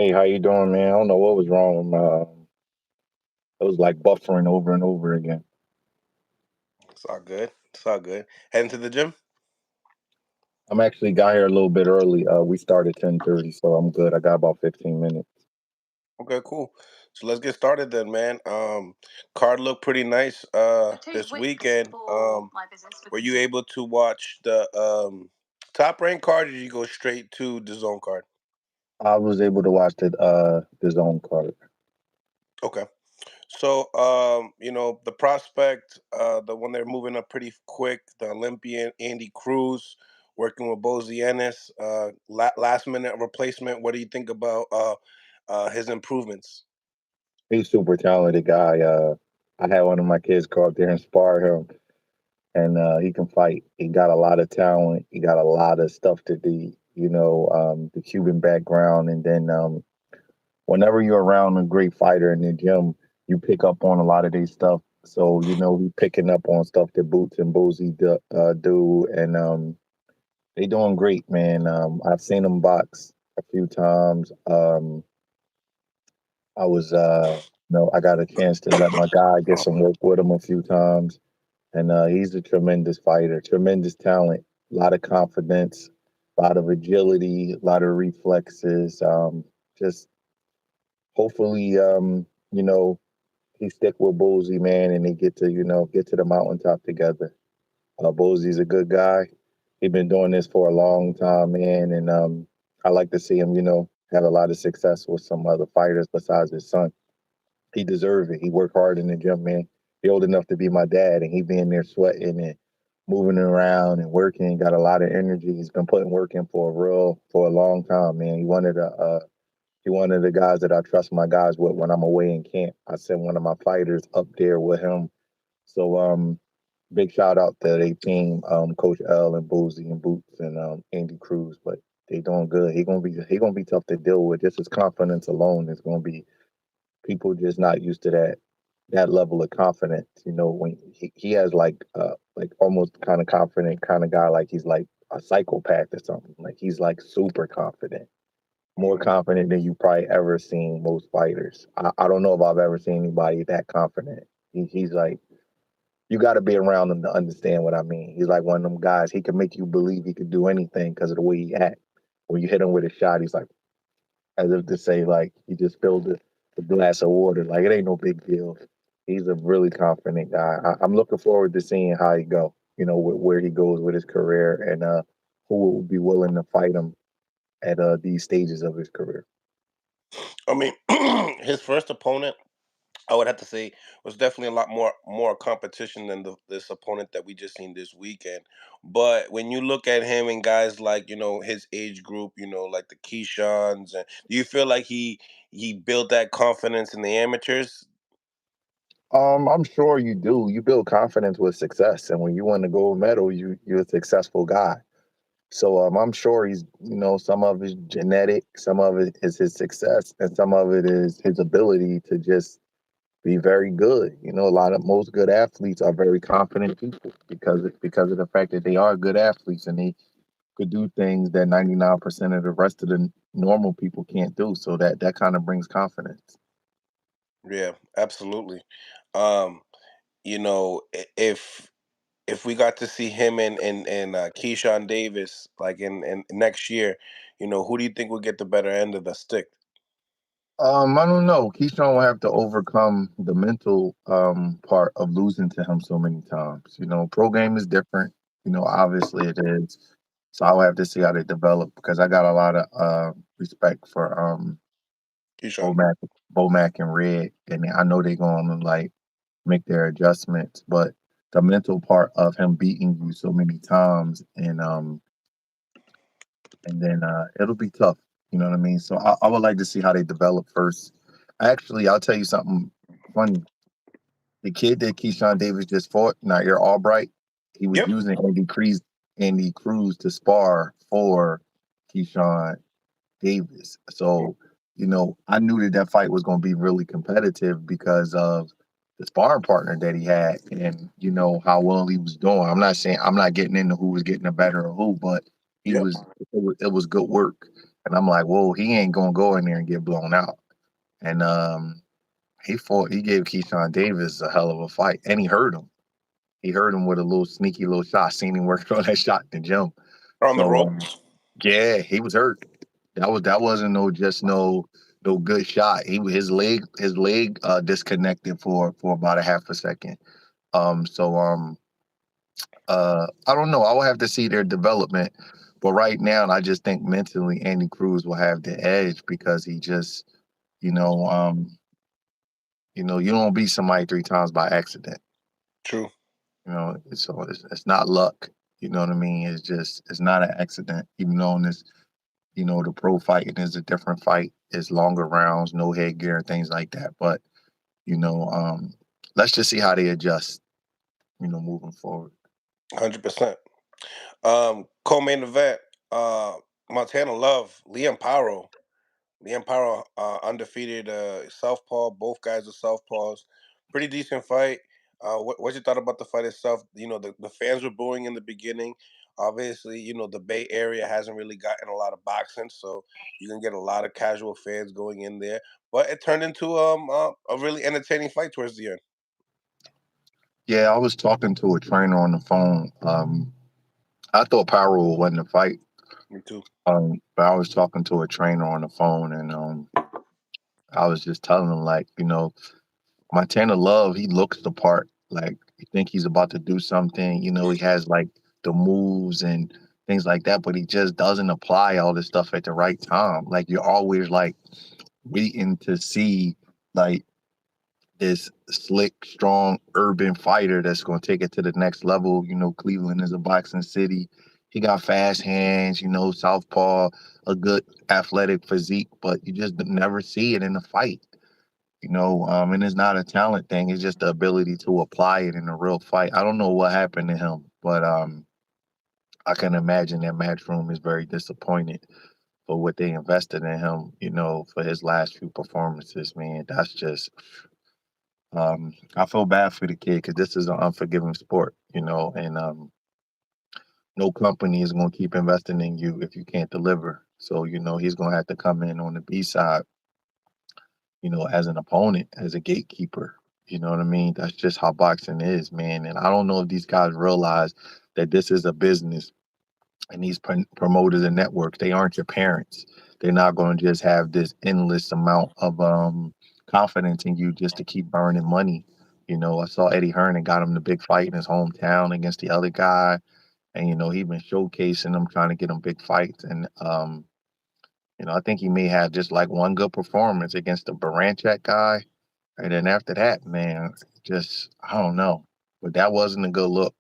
Hey, how you doing, man? I don't know what was wrong with my. It was like buffering over and over again. It's all good. It's all good. Heading to the gym? I'm actually got here a little bit early. We started 10:30, so I'm good. I got about 15 minutes. Okay, cool. So let's get started then, man. Card looked pretty nice this weekend. Were you able to watch the top ranked card, or did you go straight to the zone card? I was able to watch the zone card. Okay. So the prospect, the one they're moving up pretty quick, the Olympian Andy Cruz working with Bozy Ennis, last minute replacement. What do you think about his improvements? He's super talented guy. I had one of my kids go up there and spar him, and he can fight. He got a lot of talent. He got a lot of stuff to do. The Cuban background, and then whenever you're around a great fighter in the gym, you pick up on a lot of these stuff. So we picking up on stuff that Boots and Boozy do, and they doing great, man. I've seen them box a few times. I was, I got a chance to let my guy get some work with him a few times, and he's a tremendous fighter, tremendous talent, a lot of confidence, a lot of agility, a lot of reflexes. Just hopefully, he stick with Boozy, man, and they get to get to the mountaintop together. Boozy's a good guy. He's been doing this for a long time, man, and I like to see him, have a lot of success with some other fighters besides his son. He deserves it. He worked hard in the gym, man. He old enough to be my dad, and he being there sweating and moving around and working. Got a lot of energy. He's been putting work in for a long time, man. He one of the guys that I trust my guys with when I'm away in camp. I send one of my fighters up there with him. So big shout out to their team, Coach L and Boozy and Boots and Andy Cruz. But they doing good. He gonna be tough to deal with. Just his confidence alone is gonna be people just not used to that level of confidence. When he has like almost kind of confident kind of guy, like he's like a psychopath or something. Like he's like super confident, more Mhm. confident than you probably ever seen most fighters. I don't know if I've ever seen anybody that confident. He's like, you got to be around him to understand what I mean. He's like one of them guys. He can make you believe he could do anything because of the way he acts. When you hit him with a shot, he's like, as if to say, like, he just spilled the glass of water. Like, it ain't no big deal. He's a really confident guy. I'm looking forward to seeing how he go, where he goes with his career and who will be willing to fight him at these stages of his career. I mean, his first opponent, I would have to say, was definitely a lot more competition than this opponent that we just seen this weekend. But when you look at him and guys like his age group, like the Keyshawn's, and do you feel like he built that confidence in the amateurs? I'm sure you do. You build confidence with success, and when you win the gold medal, you're a successful guy. So I'm sure he's, some of his genetic, some of it is his success, and some of it is his ability to just be very good. Most good athletes are very confident people because of the fact that they are good athletes and they could do things that 99% of the rest of the normal people can't do. So that kind of brings confidence. Yeah, absolutely. Um, if we got to see him and Keyshawn Davis like in next year, who do you think would get the better end of the stick? I don't know. Keyshawn will have to overcome the mental part of losing to him so many times. Pro game is different. Obviously it is. So I'll have to see how they develop because I got a lot of respect for Keyshawn. Bomac, Bomac and Red, and I know they're going to like make their adjustments. But the mental part of him beating you so many times and then it'll be tough. You know what I mean? So I would like to see how they develop first. Actually, I'll tell you something funny. The kid that Keyshawn Davis just fought, Nair Albright, he was Yep. using Andy Cruz to spar for Keyshawn Davis. So, I knew that fight was going to be really competitive because of the sparring partner that he had and, how well he was doing. I'm not getting into who was getting the better of who, but he Yep. was, it was good work. And I'm like, whoa, he ain't gonna go in there and get blown out. And he gave Keyshawn Davis a hell of a fight, and he hurt him. He hurt him with a little sneaky little shot. Seen him working on that shot in the gym. On the So ropes. yeah, he was hurt. That wasn't no good shot. His leg disconnected for about a half a second. So I don't know. I will have to see their development. But right now, I just think mentally Andy Cruz will have the edge because he just, you know, you don't beat somebody three times by accident. True. So it's not luck. You know what I mean? It's not an accident. Even though in this, the pro fighting is a different fight. It's longer rounds, no headgear, and things like that. But you know, um, let's just see how they adjust. Moving forward. 100%. Co-main event. Uh, Montana Love, Liam Paro. Liam Paro, undefeated southpaw. Both guys are southpaws. Pretty decent fight. What you thought about the fight itself? The fans were booing in the beginning. Obviously, the Bay Area hasn't really gotten a lot of boxing, so you can get a lot of casual fans going in there. But it turned into a really entertaining fight towards the end. Yeah, I was talking to a trainer on the phone. I thought Power would win the fight. Me too. But I was talking to a trainer on the phone, and I was just telling him like, Montana Love, he looks the part. Like you think he's about to do something. He has like the moves and things like that, but he just doesn't apply all this stuff at the right time. Like you're always like waiting to see like this slick, strong, urban fighter that's going to take it to the next level. Cleveland is a boxing city. He got fast hands, southpaw, a good athletic physique, but you just never see it in a fight. And it's not a talent thing. It's just the ability to apply it in a real fight. I don't know what happened to him, but I can imagine that Matchroom is very disappointed for what they invested in him, for his last few performances, man. That's just I feel bad for the kid because this is an unforgiving sport, and no company is going to keep investing in you if you can't deliver. So, he's going to have to come in on the B side, as an opponent, as a gatekeeper. You know what I mean? That's just how boxing is, man. And I don't know if these guys realize that this is a business and these promoters and networks, they aren't your parents. They're not going to just have this endless amount of confidence in you just to keep burning money. I saw Eddie Hearn and got him the big fight in his hometown against the other guy, and he been showcasing them, trying to get him big fights. And I think he may have just like one good performance against the Baranchak guy, and then after that, man, just I don't know, but that wasn't a good look.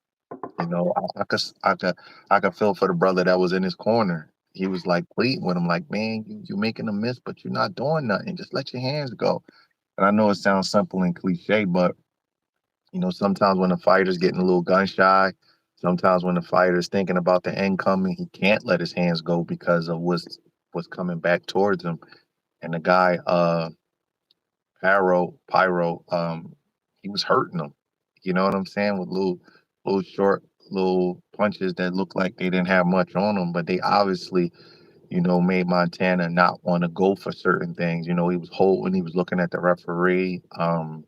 I could feel for the brother that was in his corner. He was like pleading with him, like, man, you making a miss, but you're not doing nothing. Just let your hands go. And I know it sounds simple and cliche, but sometimes when a fighter's getting a little gun shy, sometimes when the fighter's thinking about the end coming, he can't let his hands go because of what's coming back towards him. And the guy, Pyro, he was hurting him. You know what I'm saying? With little short, little punches that looked like they didn't have much on them, but they obviously, made Montana not want to go for certain things. He was holding, he was looking at the referee. You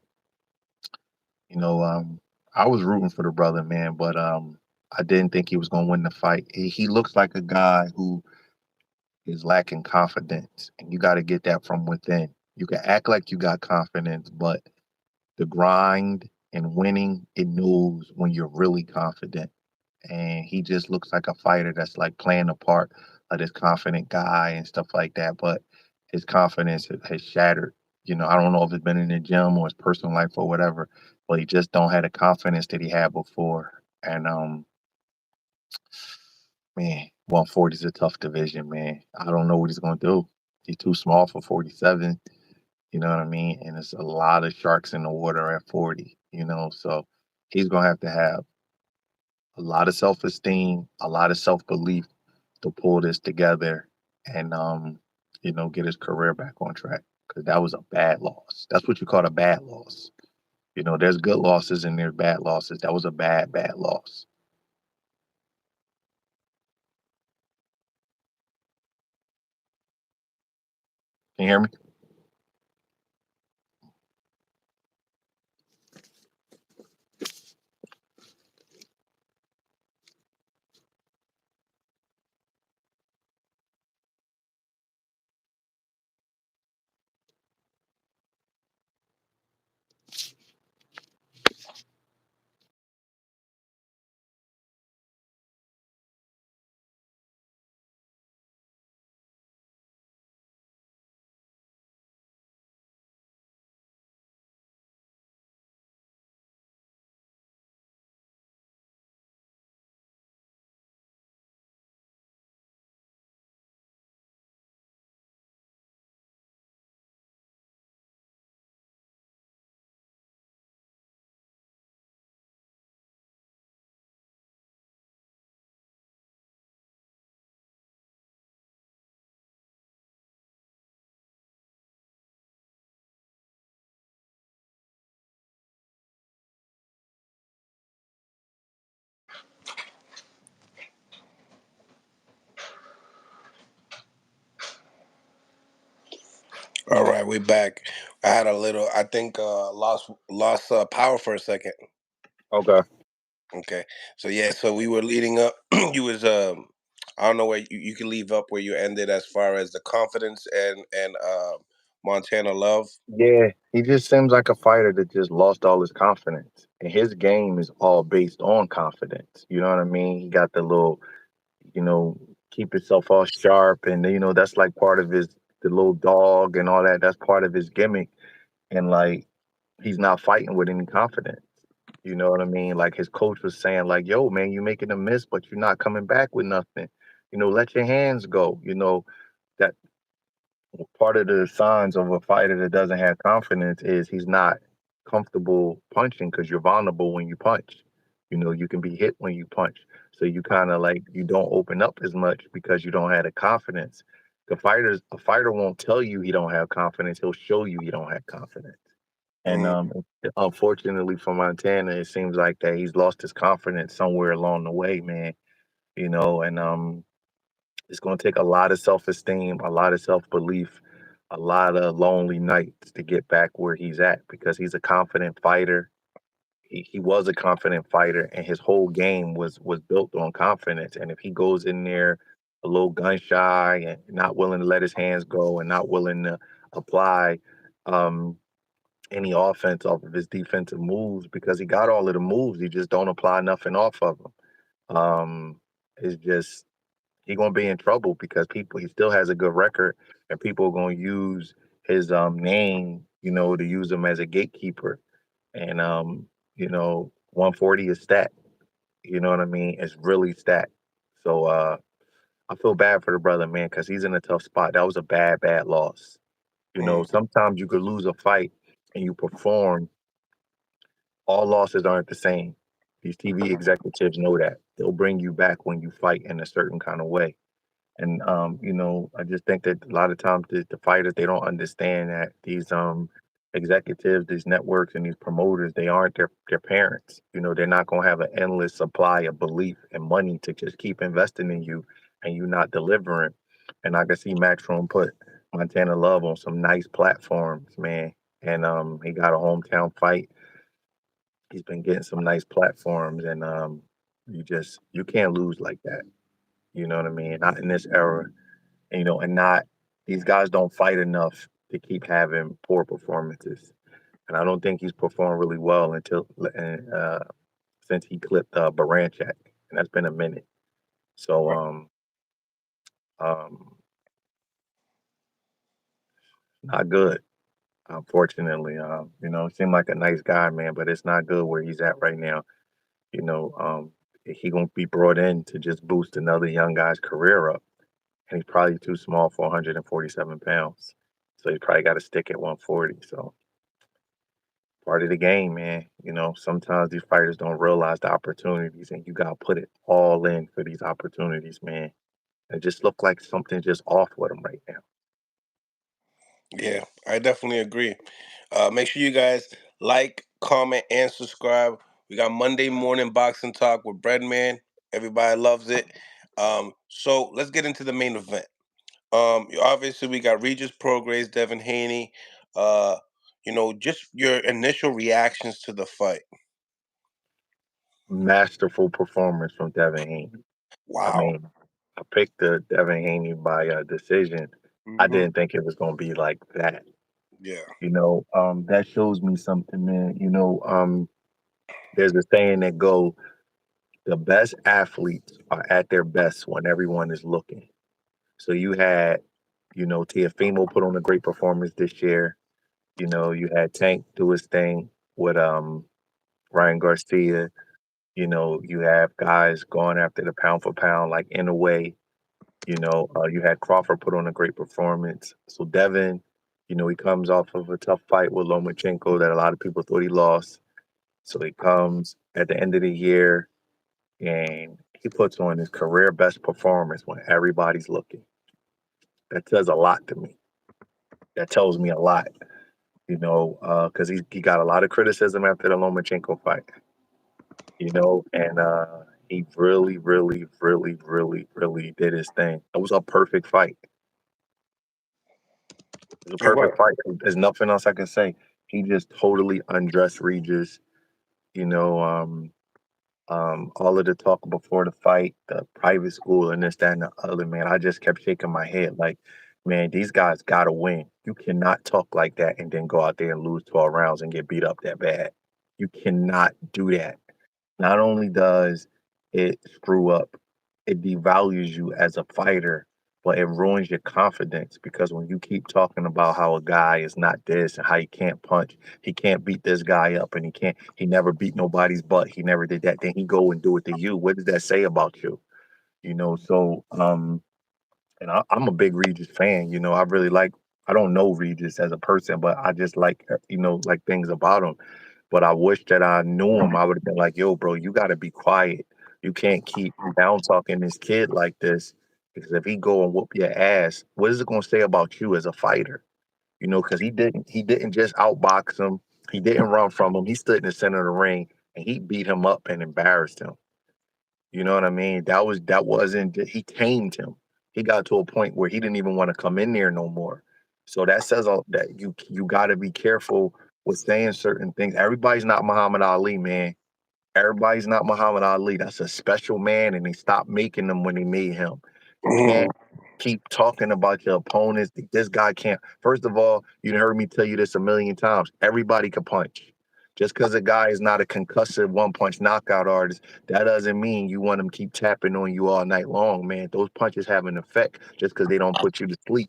know, I was rooting for the brother, man, but I didn't think he was gonna win the fight. He looks like a guy who is lacking confidence, and you got to get that from within. You can act like you got confidence, but the grind and winning, it knows when you're really confident. And he just looks like a fighter that's like playing the part of this confident guy and stuff like that. But his confidence has shattered. I don't know if it's been in the gym or his personal life or whatever, but he just don't have the confidence that he had before. And man, 140 is a tough division, man. I don't know what he's gonna do. He's too small for 47. You know what I mean? And it's a lot of sharks in the water at 40, so he's going to have a lot of self-esteem, a lot of self-belief to pull this together and, get his career back on track because that was a bad loss. That's what you call a bad loss. There's good losses and there's bad losses. That was a bad, bad loss. Can you hear me? All right, we're back. I had a little, I think, lost power for a second. Okay. Okay, so yeah, so we were leading up. You was I don't know where you can leave up where you ended as far as the confidence and Montana love. Yeah, he just seems like a fighter that just lost all his confidence. And his game is all based on confidence. You know what I mean? He got the little, you know, keep himself all sharp and that's like part of his the little dog and all that. That's part of his gimmick. And like he's not fighting with any confidence. You know what I mean? Like his coach was saying, like, yo, man, you're making a miss, but you're not coming back with nothing. Let your hands go. That part of the signs of a fighter that doesn't have confidence is he's not comfortable punching because you're vulnerable when you punch. You can be hit when you punch. So you kind of like you don't open up as much because you don't have the confidence. A fighter won't tell you he don't have confidence. He'll show you he don't have confidence. And Mm, unfortunately for Montana, it seems like that he's lost his confidence somewhere along the way, man. And it's going to take a lot of self-esteem, a lot of self-belief, a lot of lonely nights to get back where he's at because he's a confident fighter. He was a confident fighter, and his whole game was built on confidence. And if he goes in there a little gun shy and not willing to let his hands go and not willing to apply um, any offense off of his defensive moves because he got all of the moves, he just don't apply nothing off of them. It's just he gonna be in trouble because he still has a good record and people are gonna use his name, to use him as a gatekeeper. And 140 is stat. You know what I mean? It's really stat. So I feel bad for the brother, man, because he's in a tough spot. That was a bad, bad loss. mm, Sometimes you could lose a fight and you perform. All losses aren't the same. These TV executives know that. They'll bring you back when you fight in a certain kind of way. And I just think that a lot of times the fighters they don't understand that these executives, these networks, and these promoters they aren't their parents. They're not going to have an endless supply of belief and money to just keep investing in you, and you not delivering. And I can see Matchroom put Montana Love on some nice platforms, man. And he got a hometown fight. He's been getting some nice platforms, and you can't lose like that. You know what I mean? Not in this era, and not these guys don't fight enough to keep having poor performances. And I don't think he's performed really well until since he clipped Baranchak, and that's been a minute. So right. um, not good, unfortunately. Seemed like a nice guy, man, but it's not good where he's at right now. You know, um, he gonna be brought in to just boost another young guy's career up, and he's probably too small for 147 pounds. So he probably got to stick at 140. So part of the game, man. Sometimes these fighters don't realize the opportunities, and you gotta put it all in for these opportunities, man. It just look like something's just off with them right now. Yeah, I definitely agree. Make sure you guys like, comment, and subscribe. We got Monday morning boxing talk with Breadman. Everybody loves it. So let's get into the main event. Obviously we got Regis, Prograis, Devin, Haney. Uh, just your initial reactions to the fight. Masterful performance from Devin Haney. I Wow. mean, I picked the Devin Haney by decision. I Hmm. didn't think it was going to be like that. Yeah. That shows me something, man. There's a saying that go, the best athletes are at their best when everyone is looking. So you had, Tiafimo put on a great performance this year. You had Tank do his thing with Ryan Garcia. You have guys going after the pound for pound, like in a way. You had Crawford put on a great performance. So Devin, he comes off of a tough fight with Lomachenko that a lot of people thought he lost. So he comes at the end of the year and he puts on his career best performance when everybody's looking. That says a lot to me. That tells me a lot, because he got a lot of criticism after the Lomachenko fight, and he really, really, really, really, really did his thing. It was a perfect fight. It was a It was. perfect fight. There's nothing else I can say. He just totally undressed Regis. You know, all of the talk before the fight, the private school, and this, that, and the other. Man, I just kept shaking my head like, man, these guys gotta win. You cannot talk like that and then go out there and lose 12 rounds and get beat up that bad. You cannot do that. Not only does it screw up, it devalues you as a fighter, but it ruins your confidence because when you keep talking about how a guy is not this and how he can't punch, he can't beat this guy up and he never beat nobody's butt, he never did that, then he go and do it to you. What does that say about you? And I'm a big Regis fan. I don't know Regis as a person, but I just like, like things about him. But I wish that I knew him. I would have been like, yo, bro, you got to be quiet. You can't keep down talking this kid like this because if he go and whoop your ass, what is it going to say about you as a fighter? Because he didn't just outbox him. He didn't run from him. He stood in the center of the ring and he beat him up and embarrassed him. You know what I mean? That wasn't he tamed him. He got to a point where he didn't even want to come in there no more. So that says all that you got to be careful with saying certain things. Everybody's not Muhammad Ali, man. Everybody's not Muhammad Ali. That's a special man, and they stopped making them when they made him. You can't Mhm. keep talking about your opponents. This guy can't. First of all, you heard me tell you this a million times. Everybody can punch. Just because a guy is not a concussive one punch knockout artist, that doesn't mean you want him to keep tapping on you all night long, man. Those punches have an effect just because they don't put you to sleep.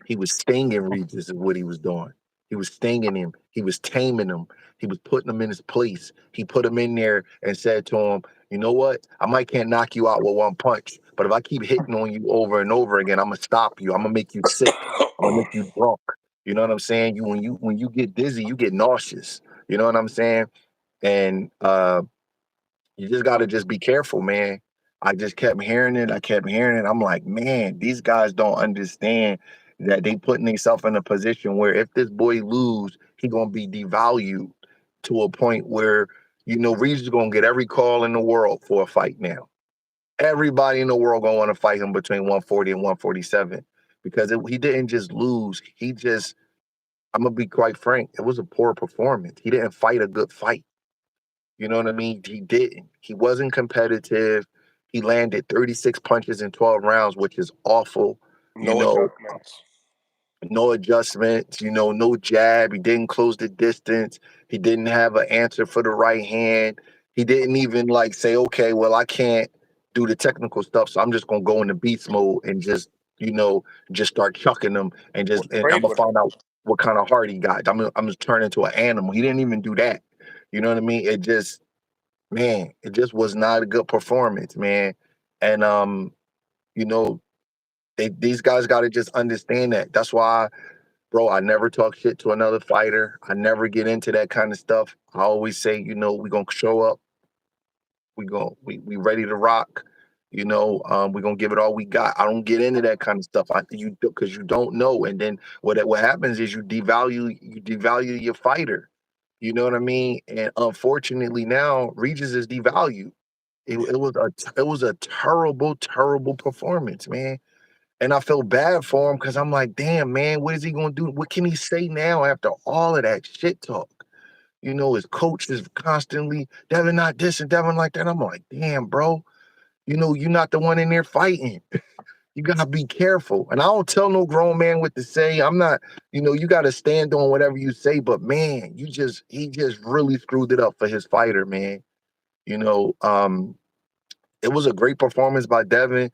He was stinging Regis is what he was doing. He was stinging him. He was taming him. He was putting him in his place. He put him in there and said to him, you know what? I might can't knock you out with one punch, but if I keep hitting on you over and over again, I'm gonna stop you. I'm gonna make you sick. I'm gonna make you drunk. You know what I'm saying? When you get dizzy, you get nauseous. You know what I'm saying? And you just got to just be careful, man. I just kept hearing it. I kept hearing it. I'm like, man, these guys don't understand that they putting themselves in a position where if this boy lose, he gonna be devalued to a point where Reed's gonna get every call in the world for a fight now. Everybody in the world gonna want to fight him between 140 and 147 because he didn't just lose. He just, I'm gonna be quite frank, it was a poor performance. He didn't fight a good fight. You know what I mean? He didn't. He wasn't competitive. He landed 36 punches in 12 rounds, which is awful. You No know, adjustments. no adjustments, no jab. He didn't close the distance. He didn't have an answer for the right hand. He didn't even like say, okay, well, I can't do the technical stuff, so I'm just gonna go into beast mode and you know, just start chucking them Was and I'm great gonna with him. find out what kind of heart he got. I'm gonna turn into an animal. He didn't even do that. You know what I mean? It just was not a good performance, man. And you know, these guys got to just understand that. That's why, bro, I never talk shit to another fighter. I never get into that kind of stuff. I always say, we gonna show up. We ready to rock. We gonna give it all we got. I don't get into that kind of stuff. Because you don't know, and then what happens is you devalue your fighter. You know what I mean? And unfortunately, now Regis is devalued. It was a terrible, terrible performance, man. And I feel bad for him because I'm like, damn, man, what is he gonna do? What can he say now after all of that shit talk? His coach is constantly, Devin not this and Devin like that. I'm like, damn, bro, you're not the one in there fighting. You gotta be careful. And I don't tell no grown man what to say. I'm not, you gotta stand on whatever you say, but man, he just really screwed it up for his fighter, man. You know, um, it was a great performance by Devin,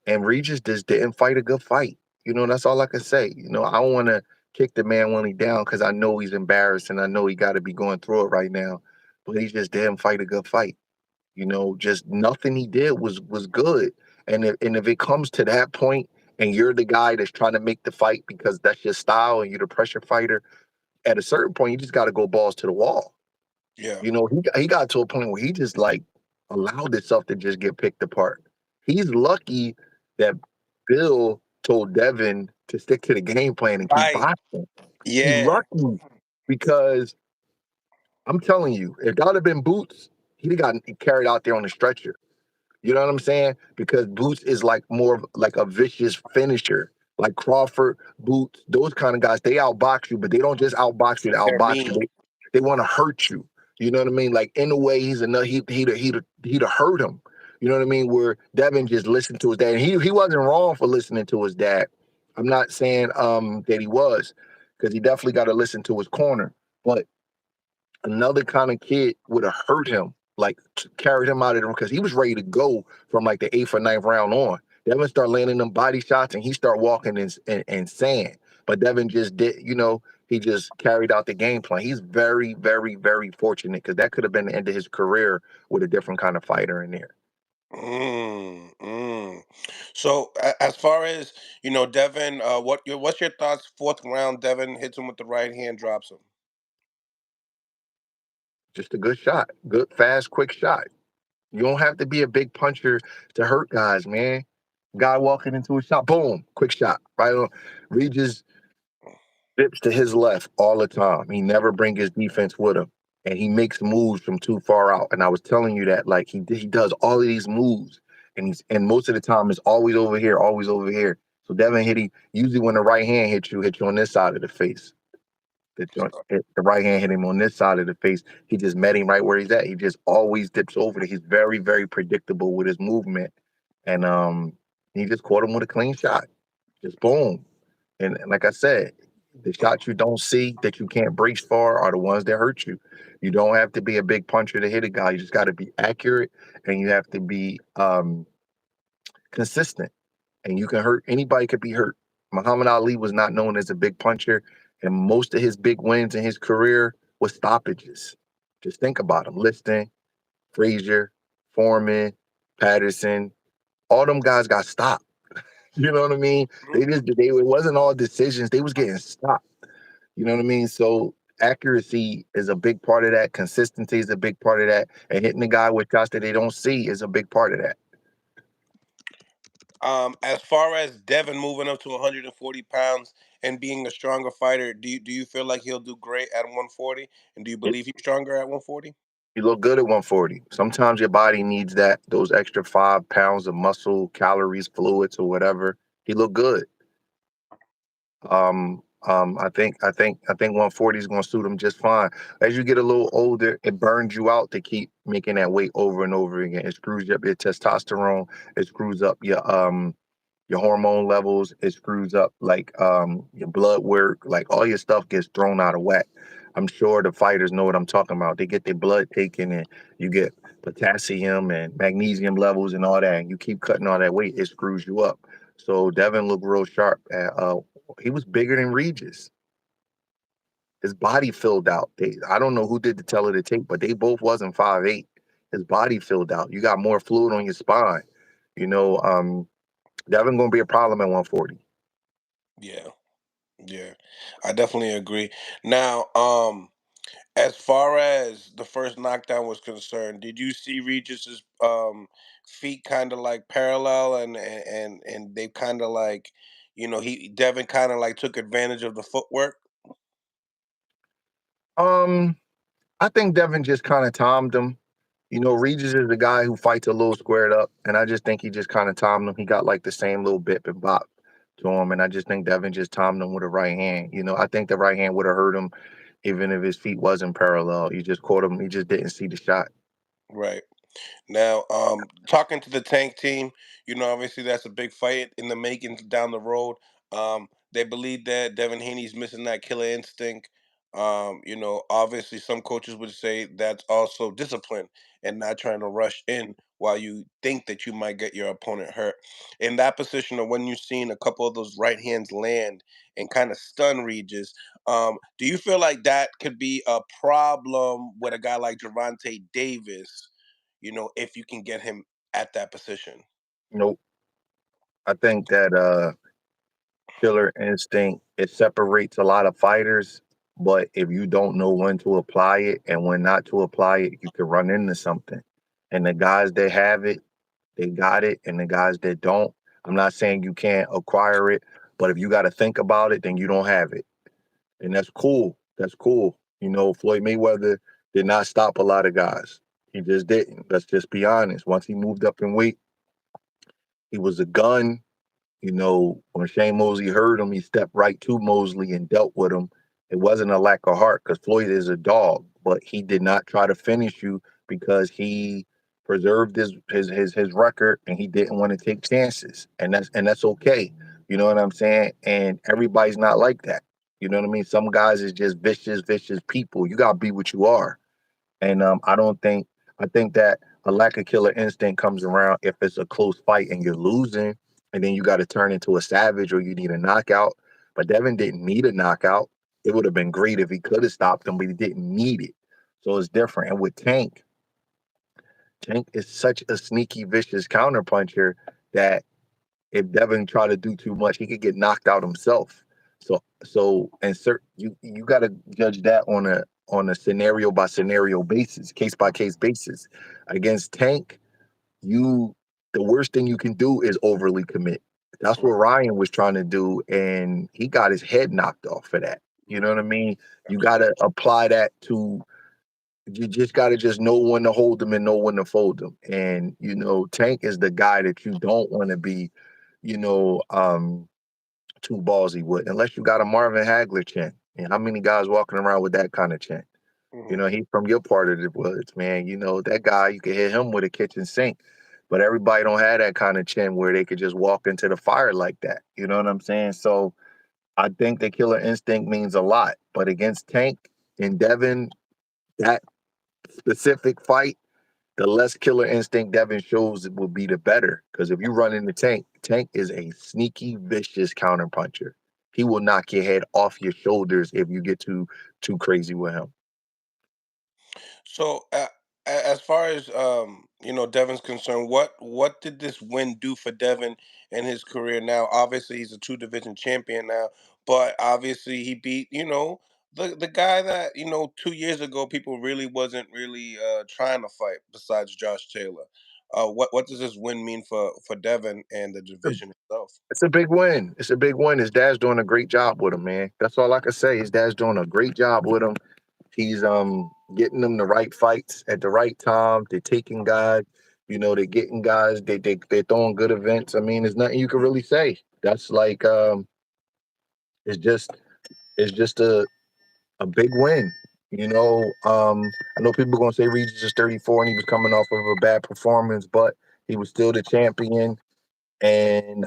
and Regis just didn't fight a good fight. That's all I can say. I don't want to kick the man when he's down because I know he's embarrassed and I know he got to be going through it right now. But he just didn't fight a good fight. Just nothing he did was good. And if it comes to that point, and you're the guy that's trying to make the fight because that's your style and you're the pressure fighter, at a certain point you just got to go balls to the wall. Yeah. He got to a point where he just like allowed himself to just get picked apart. He's lucky that Bill told Devin to stick to the game plan and keep Right. boxing. He's Yeah. lucky because I'm telling you, if that would have been Boots, he'd have gotten carried out there on the stretcher. You know what I'm saying? Because Boots is like more of like a vicious finisher. Like Crawford, Boots, those kind of guys, they outbox you, but they don't just outbox you to They're outbox you. mean. They want to hurt you. You know what I mean? Like in a way, he's another he'd have hurt him. You know what I mean? Where Devin just listened to his dad. And he wasn't wrong for listening to his dad. I'm not saying that he was, because he definitely got to listen to his corner. But another kind of kid would have hurt him, like carried him out of there because he was ready to go from like the eighth or ninth round on. Devin start landing them body shots and he start walking in sand. But Devin just did, he just carried out the game plan. He's very, very, very fortunate because that could have been the end of his career with a different kind of fighter in there. Mm, mm. So as far as Devin, what's your thoughts? Fourth round, Devin hits him with the right hand, drops him. Just a good shot, good, fast, quick shot. You don't have to be a big puncher to hurt guys, man. Guy walking into a shot, boom, quick shot, right on. Regis dips to his left all the time. He never bring his defense with him, and he makes moves from too far out. And I was telling you that, like he does all of these moves, and most of the time it's always over here, always over here. So Devin hit usually when the right hand hit you on this side of the face. The right hand hit him on this side of the face. He just met him right where he's at. He just always dips over there. He's very, very predictable with his movement, and he just caught him with a clean shot. Just boom. And like I said, the shots you don't see that you can't brace for are the ones that hurt you. You don't have to be a big puncher to hit a guy. You just got to be accurate and you have to be consistent. And you can hurt anybody could be hurt. Muhammad Ali was not known as a big puncher, and most of his big wins in his career was stoppages. Just think about him: Liston, Frazier, Foreman, Patterson. All them guys got stopped. You know what I mean? It wasn't all decisions. They was getting stopped. You know what I mean? So accuracy is a big part of that. Consistency is a big part of that. And hitting the guy with shots that they don't see is a big part of that. As far as Devin moving up to 140 pounds and being a stronger fighter, do you feel like he'll do great at 140? And do you It, believe he's stronger at 140? you look good at 140. Sometimes your body needs those extra 5 pounds of muscle, calories, fluids, or whatever. He looked good. I think 140 is going to suit him just fine. As you get a little older, it burns you out to keep making that weight over and over again. It screws up your testosterone. It screws up your hormone levels. It screws up like your blood work. Like all your stuff gets thrown out of whack. I'm sure the fighters know what I'm talking about. They get their blood taken, and you get potassium and magnesium levels and all that. And you keep cutting all that weight, it screws you up. So Devin looked real sharp. He was bigger than Regis. His body filled out. I don't know who did the teller to tape, but they both wasn't 5'8". His body filled out. You got more fluid on your spine. You know, Devin gonna be a problem at 140. Yeah, yeah, I definitely agree. Now, as far as the first knockdown was concerned, did you see Regis's feet kind of like parallel and they kind of like, he Devin kind of like took advantage of the footwork? Um, I think Devin just kind of timed him. Regis is the guy who fights a little squared up, and I just think he just kind of timed him. He got like the same little bip and bop. to him, and I just think Devin just timed him with a right hand. I think the right hand would have hurt him even if his feet wasn't parallel. He just caught him. He just didn't see the shot. Right. Now, talking to the Tank team, obviously that's a big fight in the making down the road. They believe that Devin Haney's missing that killer instinct. Obviously some coaches would say that's also discipline and not trying to rush in while you think that you might get your opponent hurt. In that position, or when you've seen a couple of those right hands land and kind of stun Regis, do you feel like that could be a problem with a guy like Javante Davis? If you can get him at that position. Nope. I think that killer instinct, it separates a lot of fighters, but if you don't know when to apply it and when not to apply it, you can run into something. And the guys that have it, they got it, and the guys that don't, I'm not saying you can't acquire it, but if you got to think about it, then you don't have it. And that's cool. That's cool. Floyd Mayweather did not stop a lot of guys. He just didn't. Let's just be honest. Once he moved up in weight, he was a gun. When Shane Mosley heard him, he stepped right to Mosley and dealt with him. It wasn't a lack of heart because Floyd is a dog, but he did not try to finish you because he preserved his record and he didn't want to take chances. And that's okay. You know what I'm saying? And everybody's not like that. You know what I mean? Some guys is just vicious people. You gotta be what you are. And I think that a lack of killer instinct comes around if it's a close fight and you're losing, and then you got to turn into a savage or you need a knockout. But Devin didn't need a knockout. It would have been great if he could have stopped him, but he didn't need it. So it's different. And with Tank is such a sneaky, vicious counterpuncher that if Devin tried to do too much, he could get knocked out himself. You got to judge that on a scenario by scenario basis, case by case basis. Against Tank, you the worst thing you can do is overly commit. That's what Right. Ryan was trying to do, and he got his head knocked off for that. You know what I mean? You got to Absolutely. apply that to. You just got to just know when to hold them and know when to fold them. And Tank is the guy that you don't want to be, you know, um, too ballsy with, unless you got a Marvin Hagler chin. And how many guys walking around with that kind of chin? Hmm. He's from your part of the woods, man. That guy, you can hit him with a kitchen sink. But everybody don't have that kind of chin where they could just walk into the fire like that. You know what I'm saying? So I think the killer instinct means a lot. But against Tank and Devin, that specific fight, the less killer instinct Devin shows will be the better. Because if you run into Tank is a sneaky, vicious counterpuncher. He will knock your head off your shoulders if you get too crazy with him. So, as far as Devin's concerned, what did this win do for Devin and his career? Now, obviously, he's a two division champion now, but obviously, he beat the guy that 2 years ago people really wasn't really trying to fight besides Josh Taylor. What does this win mean for Devin and the It's a, division itself? it's a big win. It's a big win. His dad's doing a great job with him, man. That's all I can say. His dad's doing a great job with him. He's getting them the right fights at the right time. They're taking guys, they're getting guys. They're throwing good events. I mean, there's nothing you can really say. That's like it's just it's just a big win. I know people are gonna say Regis is 34 and he was coming off of a bad performance, but he was still the champion, and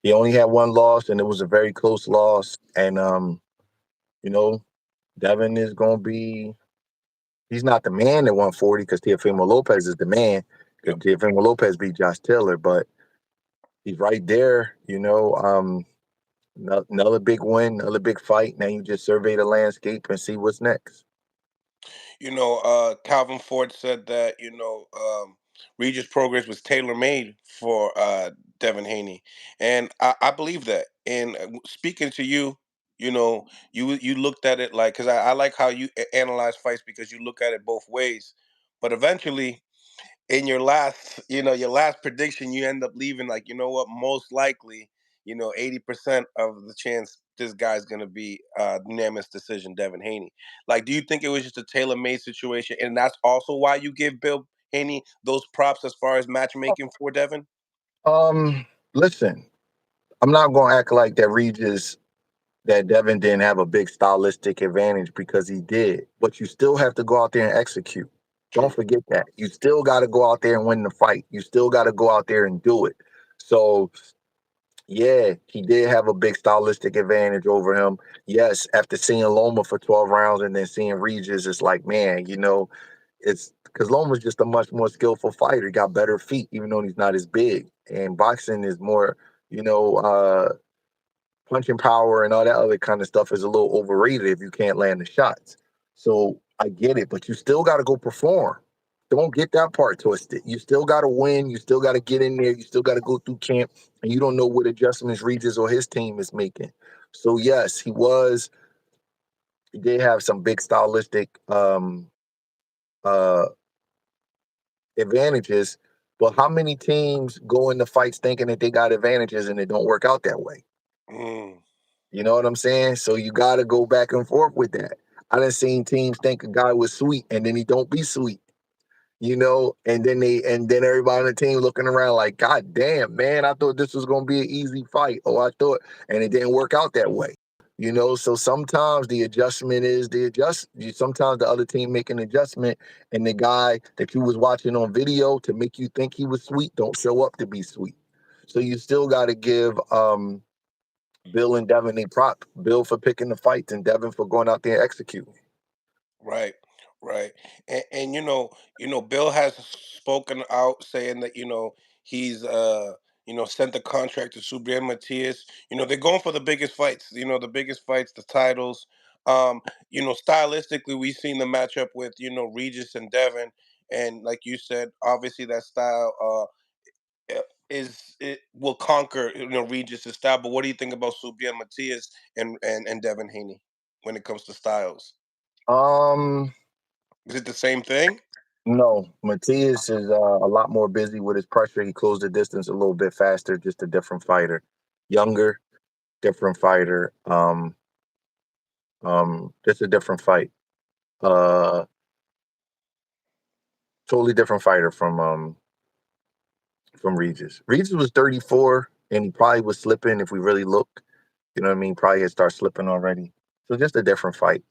he only had one loss, and it was a very close loss. And you know, Devin is gonna be. He's not the man at 140 because Teofimo Lopez is the man. Because Yep. Teofimo Lopez beat Josh Taylor, but he's right there. Another big win, another big fight. Now you just survey the landscape and see what's next. Calvin Ford said that Regis Progress was tailor made for Devin Haney, and I believe that. And speaking to you, you looked at it like, because I like how you analyze fights, because you look at it both ways. But eventually, in your last prediction, you end up leaving like, most likely, 80% of the chance this guy's gonna be unanimous decision, Devin Haney. Like, do you think it was just a tailor-made situation, and that's also why you give Bill Haney those props as far as matchmaking for Devin? Um, Listen, I'm not gonna act like that Regis that Devin didn't have a big stylistic advantage because he did, but you still have to go out there and execute. Don't True. forget that. You still got to go out there and win the fight. You still got to go out there and do it. So, yeah, he did have a big stylistic advantage over him. Yes, after seeing Loma for 12 rounds and then seeing Regis, it's like, man, it's because Loma's just a much more skillful fighter. He got better feet, even though he's not as big. And boxing is more, you know, punching power and all that other kind of stuff is a little overrated if you can't land the shots. So I get it, but you still got to go perform. Don't get that part twisted. You still got to win. You still got to get in there. You still got to go through camp, and you don't know what adjustments Regis or his team is making. So yes, he did have some big stylistic uh, advantages. But how many teams go into fights thinking that they got advantages and it don't work out that way? Mm. You know what I'm saying? So you got to go back and forth with that. I done seen teams think a guy was sweet and then he don't be sweet, and then everybody on the team looking around like, God damn, man, I thought this was gonna be an easy fight. Oh, I thought, and it didn't work out that way. So sometimes the adjustment is sometimes the other team make an adjustment and the guy that you was watching on video to make you think he was sweet don't show up to be sweet. So you still gotta give Bill and Devin they prop. Bill for picking the fights and Devin for going out there and executing. Right, right, and Bill has spoken out saying that he's sent the contract to Subriel Matias. They're going for the biggest fights. The biggest fights, the titles. Stylistically, we've seen the matchup with Regis and Devin, and like you said, obviously that style is it will conquer Regis' style. But what do you think about Subriel Matias and Devin Haney when it comes to styles? Um, Is it the same thing? no, Matias is a lot more busy with his pressure. He closed the distance a little bit faster. Just a different fighter, younger, different fighter. Just a different fight. Uh, Totally different fighter from Regis. Regis was 34, and he probably was slipping if we really look. You know what I mean? Probably had started slipping already. So just a different fight,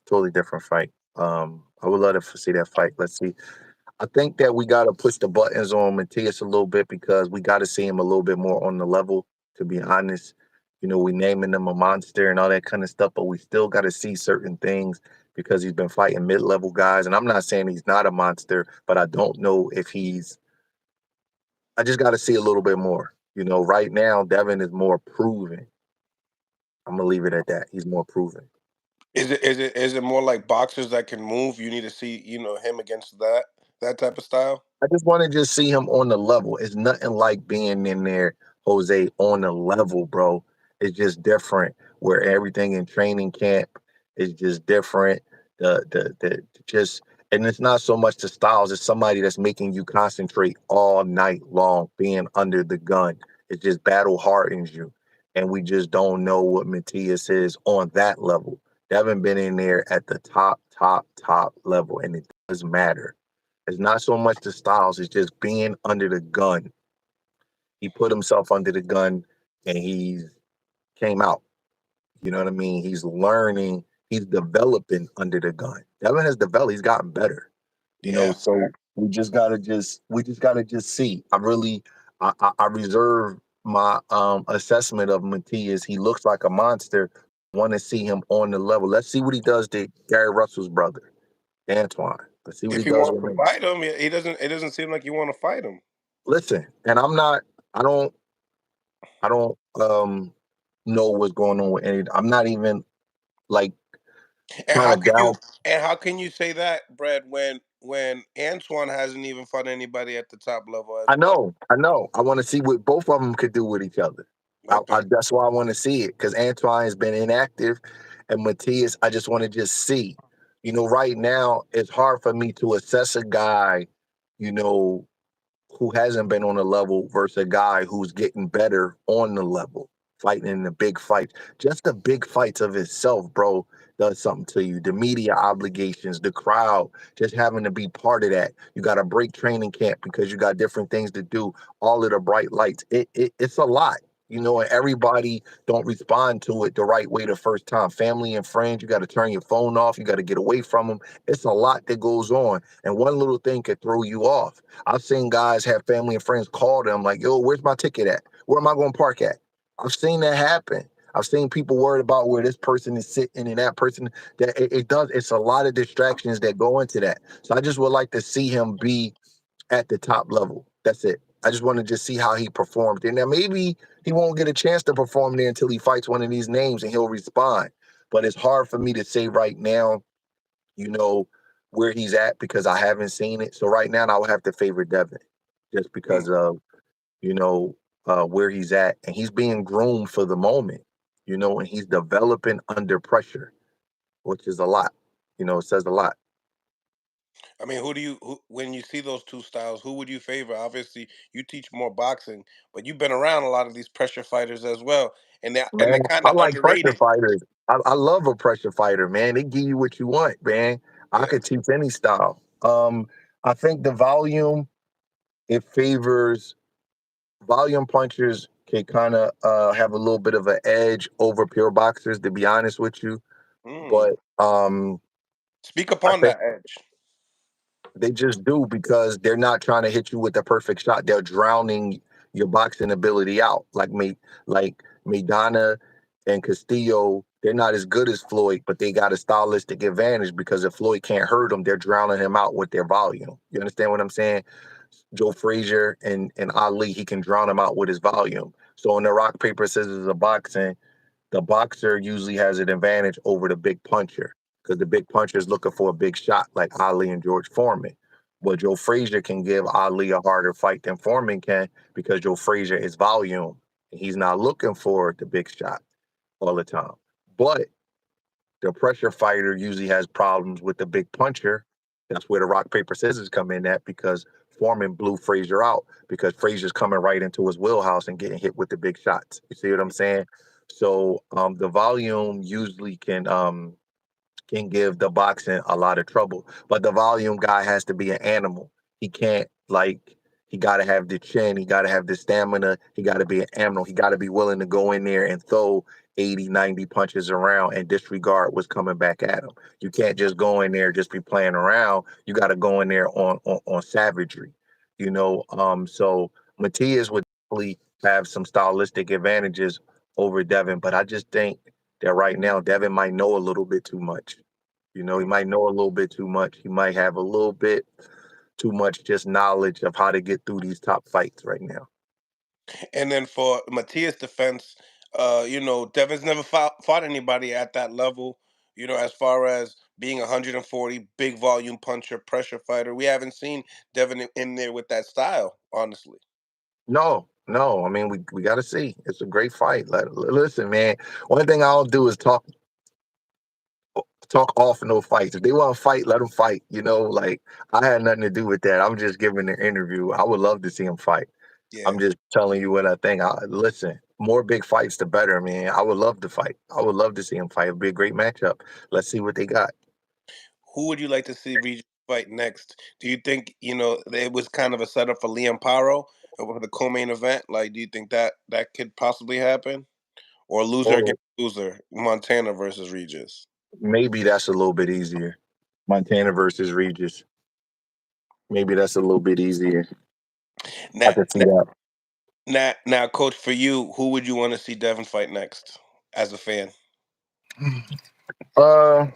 totally different fight. I would love to see that fight. Let's see. I think that we got to push the buttons on Matias a little bit because we got to see him a little bit more on the level. To be honest, we naming him a monster and all that kind of stuff, but we still got to see certain things because he's been fighting mid-level guys. And I'm not saying he's not a monster, but I don't know if he's. I just got to see a little bit more. Right now Devin is more proven. I'm gonna leave it at that. He's more proven. Is it more like boxers that can move? You need to see him against that type of style. I just want to just see him on the level. It's nothing like being in there, Jose, on the level, bro. It's just different. Where everything in training camp is just different. The just and it's not so much the styles. It's somebody that's making you concentrate all night long, being under the gun. It just battle hardens you, and we just don't know what Matias is on that level. They haven't been in there at the top, top, top level, and it does matter. It's not so much the styles, it's just being under the gun. He put himself under the gun and he's came out. You know what I mean? He's learning, he's developing under the gun. Devin has developed, he's gotten better. Yeah. So we just gotta just see. I reserve my assessment of Matias. He looks like a monster. Want to see him on the level. Let's see what he does to Gary Russell's brother, Antoine. Let's see what If he he does wants with to him. fight him, he doesn't. It doesn't seem like you want to fight him. Listen, and I don't know what's going on with any. I'm not even like And trying how to can you down. and how can you say that, Brad, when Antoine hasn't even fought anybody at the top level as I well? know, I know. I want to see what both of them could do with each other. Okay. That's why I want to see it because Antoine has been inactive, and Matthias, I just want to just see. Right now it's hard for me to assess a guy, you know, who hasn't been on the level versus a guy who's getting better on the level, fighting in the big fights. Just the big fights of itself, bro, does something to you. The media obligations, the crowd, just having to be part of that. You got to break training camp because you got different things to do. All of the bright lights. It's a lot. And everybody don't respond to it the right way the first time. Family and friends, you got to turn your phone off. You got to get away from them. It's a lot that goes on, and one little thing could throw you off. I've seen guys have family and friends call them like, "Yo, where's my ticket at? Where am I going to park at?" I've seen that happen. I've seen people worried about where this person is sitting and that person. That it does. It's a lot of distractions that go into that. So I just would like to see him be at the top level. That's it. I just want to just see how he performed. And now maybe he won't get a chance to perform there until he fights one of these names and he'll respond. But it's hard for me to say right now, you know, where he's at because I haven't seen it. So right now I would have to favor Devin just because of, you know, where he's at. And he's being groomed for the moment, and he's developing under pressure, which is a lot. It says a lot. I mean, when you see those two styles, who would you favor? Obviously, you teach more boxing, but you've been around a lot of these pressure fighters as well, and they're Man, kind I of like pressure underrated. fighters. I love a pressure fighter, man. They give you what you want, man. I Yeah. could teach any style. I think the volume it favors volume punchers can kind of have a little bit of an edge over pure boxers, to be honest with you. Mm. But Speak I upon think that edge. they just do because they're not trying to hit you with the perfect shot. They're drowning your boxing ability out. Like Maidana and Castillo, they're not as good as Floyd, but they got a stylistic advantage because if Floyd can't hurt them, they're drowning him out with their volume. You understand what I'm saying? Joe Frazier and Ali, he can drown him out with his volume. So in the rock, paper, scissors of boxing, the boxer usually has an advantage over the big puncher because the big puncher is looking for a big shot like Ali and George Foreman. But Joe Frazier can give Ali a harder fight than Foreman can because Joe Frazier is volume. He's not looking for the big shot all the time. But the pressure fighter usually has problems with the big puncher. That's where the rock, paper, scissors come in at because Foreman blew Frazier out because Frazier's coming right into his wheelhouse and getting hit with the big shots. You see what I'm saying? So the volume usually can give the boxing a lot of trouble. But the volume guy has to be an animal. He can't he got to have the chin. He got to have the stamina. He got to be an animal. He got to be willing to go in there and throw 80, 90 punches around and disregard what's coming back at him. You can't just go in there just be playing around. You got to go in there on savagery. So Matias would definitely have some stylistic advantages over Devin, but I just think that right now Devin might know a little bit too much. He might know a little bit too much. He might have a little bit too much just knowledge of how to get through these top fights right now. And then for Matias' defense, Devin's never fought anybody at that level. As far as being 140, big volume puncher, pressure fighter, we haven't seen Devin in there with that style, honestly. No, no. I mean, we got to see. It's a great fight. Listen, man. One thing I'll do is talk off no fights. If they want to fight, let them fight. Like I had nothing to do with that. I'm just giving an interview. I would love to see him fight. Yeah. I'm just telling you what I think. Listen, more big fights, the better, man. I would love to fight. I would love to see him fight. It'd be a great matchup. Let's see what they got. Who would you like to see Regis fight next? Do you think it was kind of a setup for Liam Paro for the co-main event? Like, do you think that could possibly happen, or loser Oh, against loser, Montana versus Regis? maybe that's a little bit easier. Montana versus Regis. Maybe that's a little bit easier. I Now, could see that. now, coach, for you, who would you want to see Devin fight next as a fan? Uh,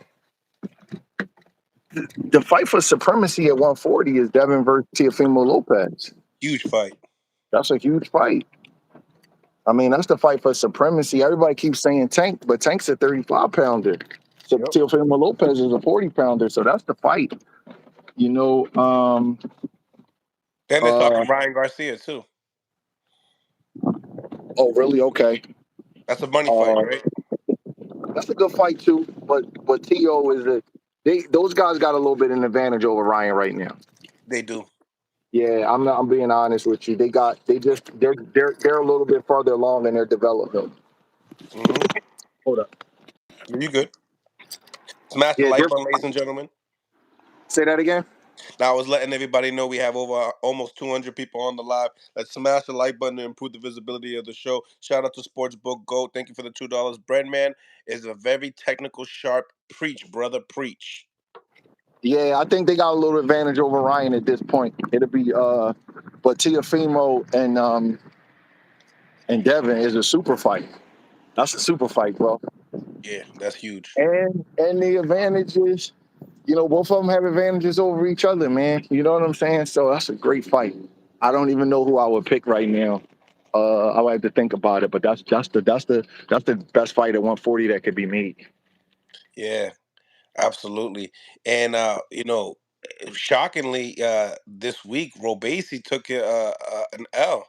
the fight for supremacy at 140 is Devin versus Teofimo Lopez. Huge fight. That's a huge fight. I mean, that's the fight for supremacy. Everybody keeps saying Tank, but Tank's a 35 pounder. So Yep. Teofimo Lopez is a 40 pounder. So that's the fight. You know, Then they're uh, talking Ryan Garcia too. oh, really? Okay. That's a money fight, Uh, right? that's a good fight too. But T.O. those guys got a little bit of an advantage over Ryan right now. They do. Yeah, I'm being honest with you. They're a little bit further along in their development. Hmm. Hold up. You good? Smash the Yeah, like button, ladies and gentlemen. say that again. Now I was letting everybody know we have over almost 200 people on the live. Let's smash the like button to improve the visibility of the show. Shout out to Sportsbook Gold. Thank you for the $2. Breadman is a very technical, sharp preach, brother, preach. Yeah, I think they got a little advantage over Ryan at this point. It'll be but Tiafimo and Devin is a super fight. That's a super fight, bro. Yeah, that's huge. And the advantages, both of them have advantages over each other, man. You know what I'm saying? So that's a great fight. I don't even know who I would pick right now. I would have to think about it, but that's the best fight at 140 that could be made. Yeah, absolutely. And shockingly, this week Robesi took an L.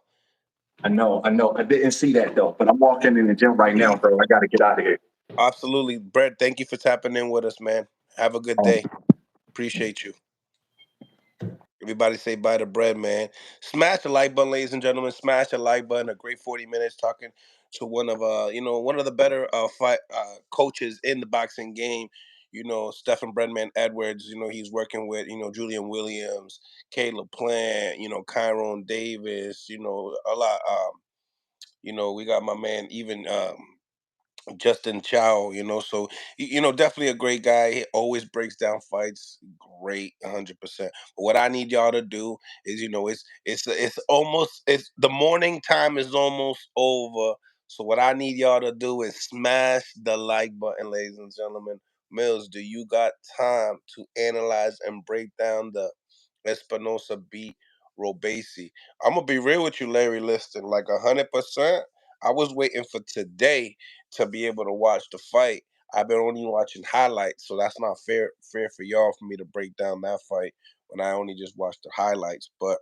I know. I didn't see that though, but I'm walking in the gym right now, bro. I got to get out of here. Absolutely, Brett. Thank you for tapping in with us, man. Have a good day. Appreciate you. Everybody say bye to Bread, man. Smash the like button, ladies and gentlemen. Smash the like button. A great 40 minutes talking to one of the better fight coaches in the boxing game. Stephen Breadman Edwards. He's working with Julian Williams, Caleb Plant. Kyron Davis. A lot. We got my man even Justin Chow, so definitely a great guy. He always breaks down fights, great, 100%. But what I need y'all to do is, it's the morning time is almost over. So what I need y'all to do is smash the like button, ladies and gentlemen. Mills, do you got time to analyze and break down the Espinosa beat Robesi? I'm gonna be real with you, Larry Liston, like 100%. I was waiting for today to be able to watch the fight. I've been only watching highlights, so that's not fair for y'all for me to break down that fight when I only just watched the highlights. But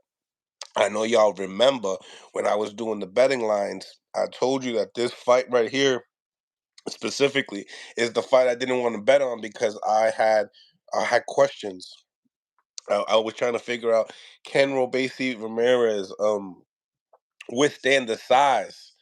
I know y'all remember when I was doing the betting lines, I told you that this fight right here specifically is the fight I didn't want to bet on because I had questions. I was trying to figure out, can Robesi Ramirez withstand the size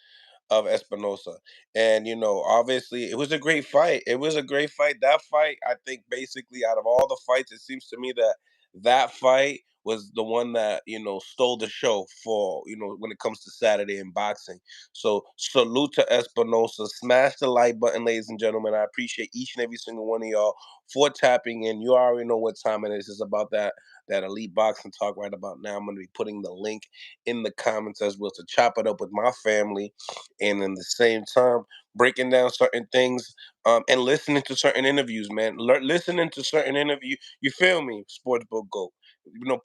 of Espinosa. And obviously it was a great fight. It was a great fight. That fight, I think basically out of all the fights, it seems to me that that fight was the one that, stole the show for, when it comes to Saturday in boxing. So salute to Espinosa. Smash the like button, ladies and gentlemen. I appreciate each and every single one of y'all for tapping in. You already know what time it is. It's about that elite boxing talk right about now. I'm going to be putting the link in the comments as well to chop it up with my family, and in the same time breaking down certain things, and listening to certain interviews, man. Listening to certain interview, you feel me? Sportsbook Go,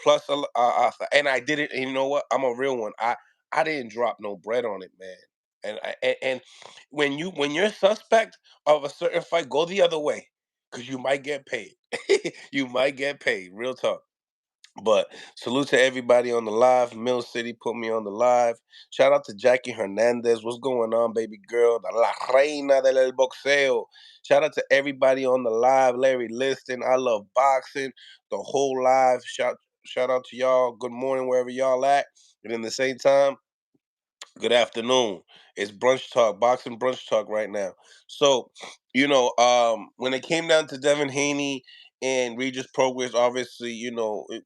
plus and I did it. And you know what? I'm a real one. I didn't drop no bread on it, man. And when you're suspect of a certain fight, go the other way because you might get paid. You might get paid. Real talk. But salute to everybody on the live. Mill City put me on the live. Shout out to Jackie Hernandez. What's going on, baby girl? La reina del boxeo. Shout out to everybody on the live. Larry Liston. I love boxing. The whole live. Shout out to y'all. Good morning wherever y'all at. And in the same time, good afternoon. It's brunch talk, boxing brunch talk right now. So, when it came down to Devin Haney and Regis Prograis, obviously,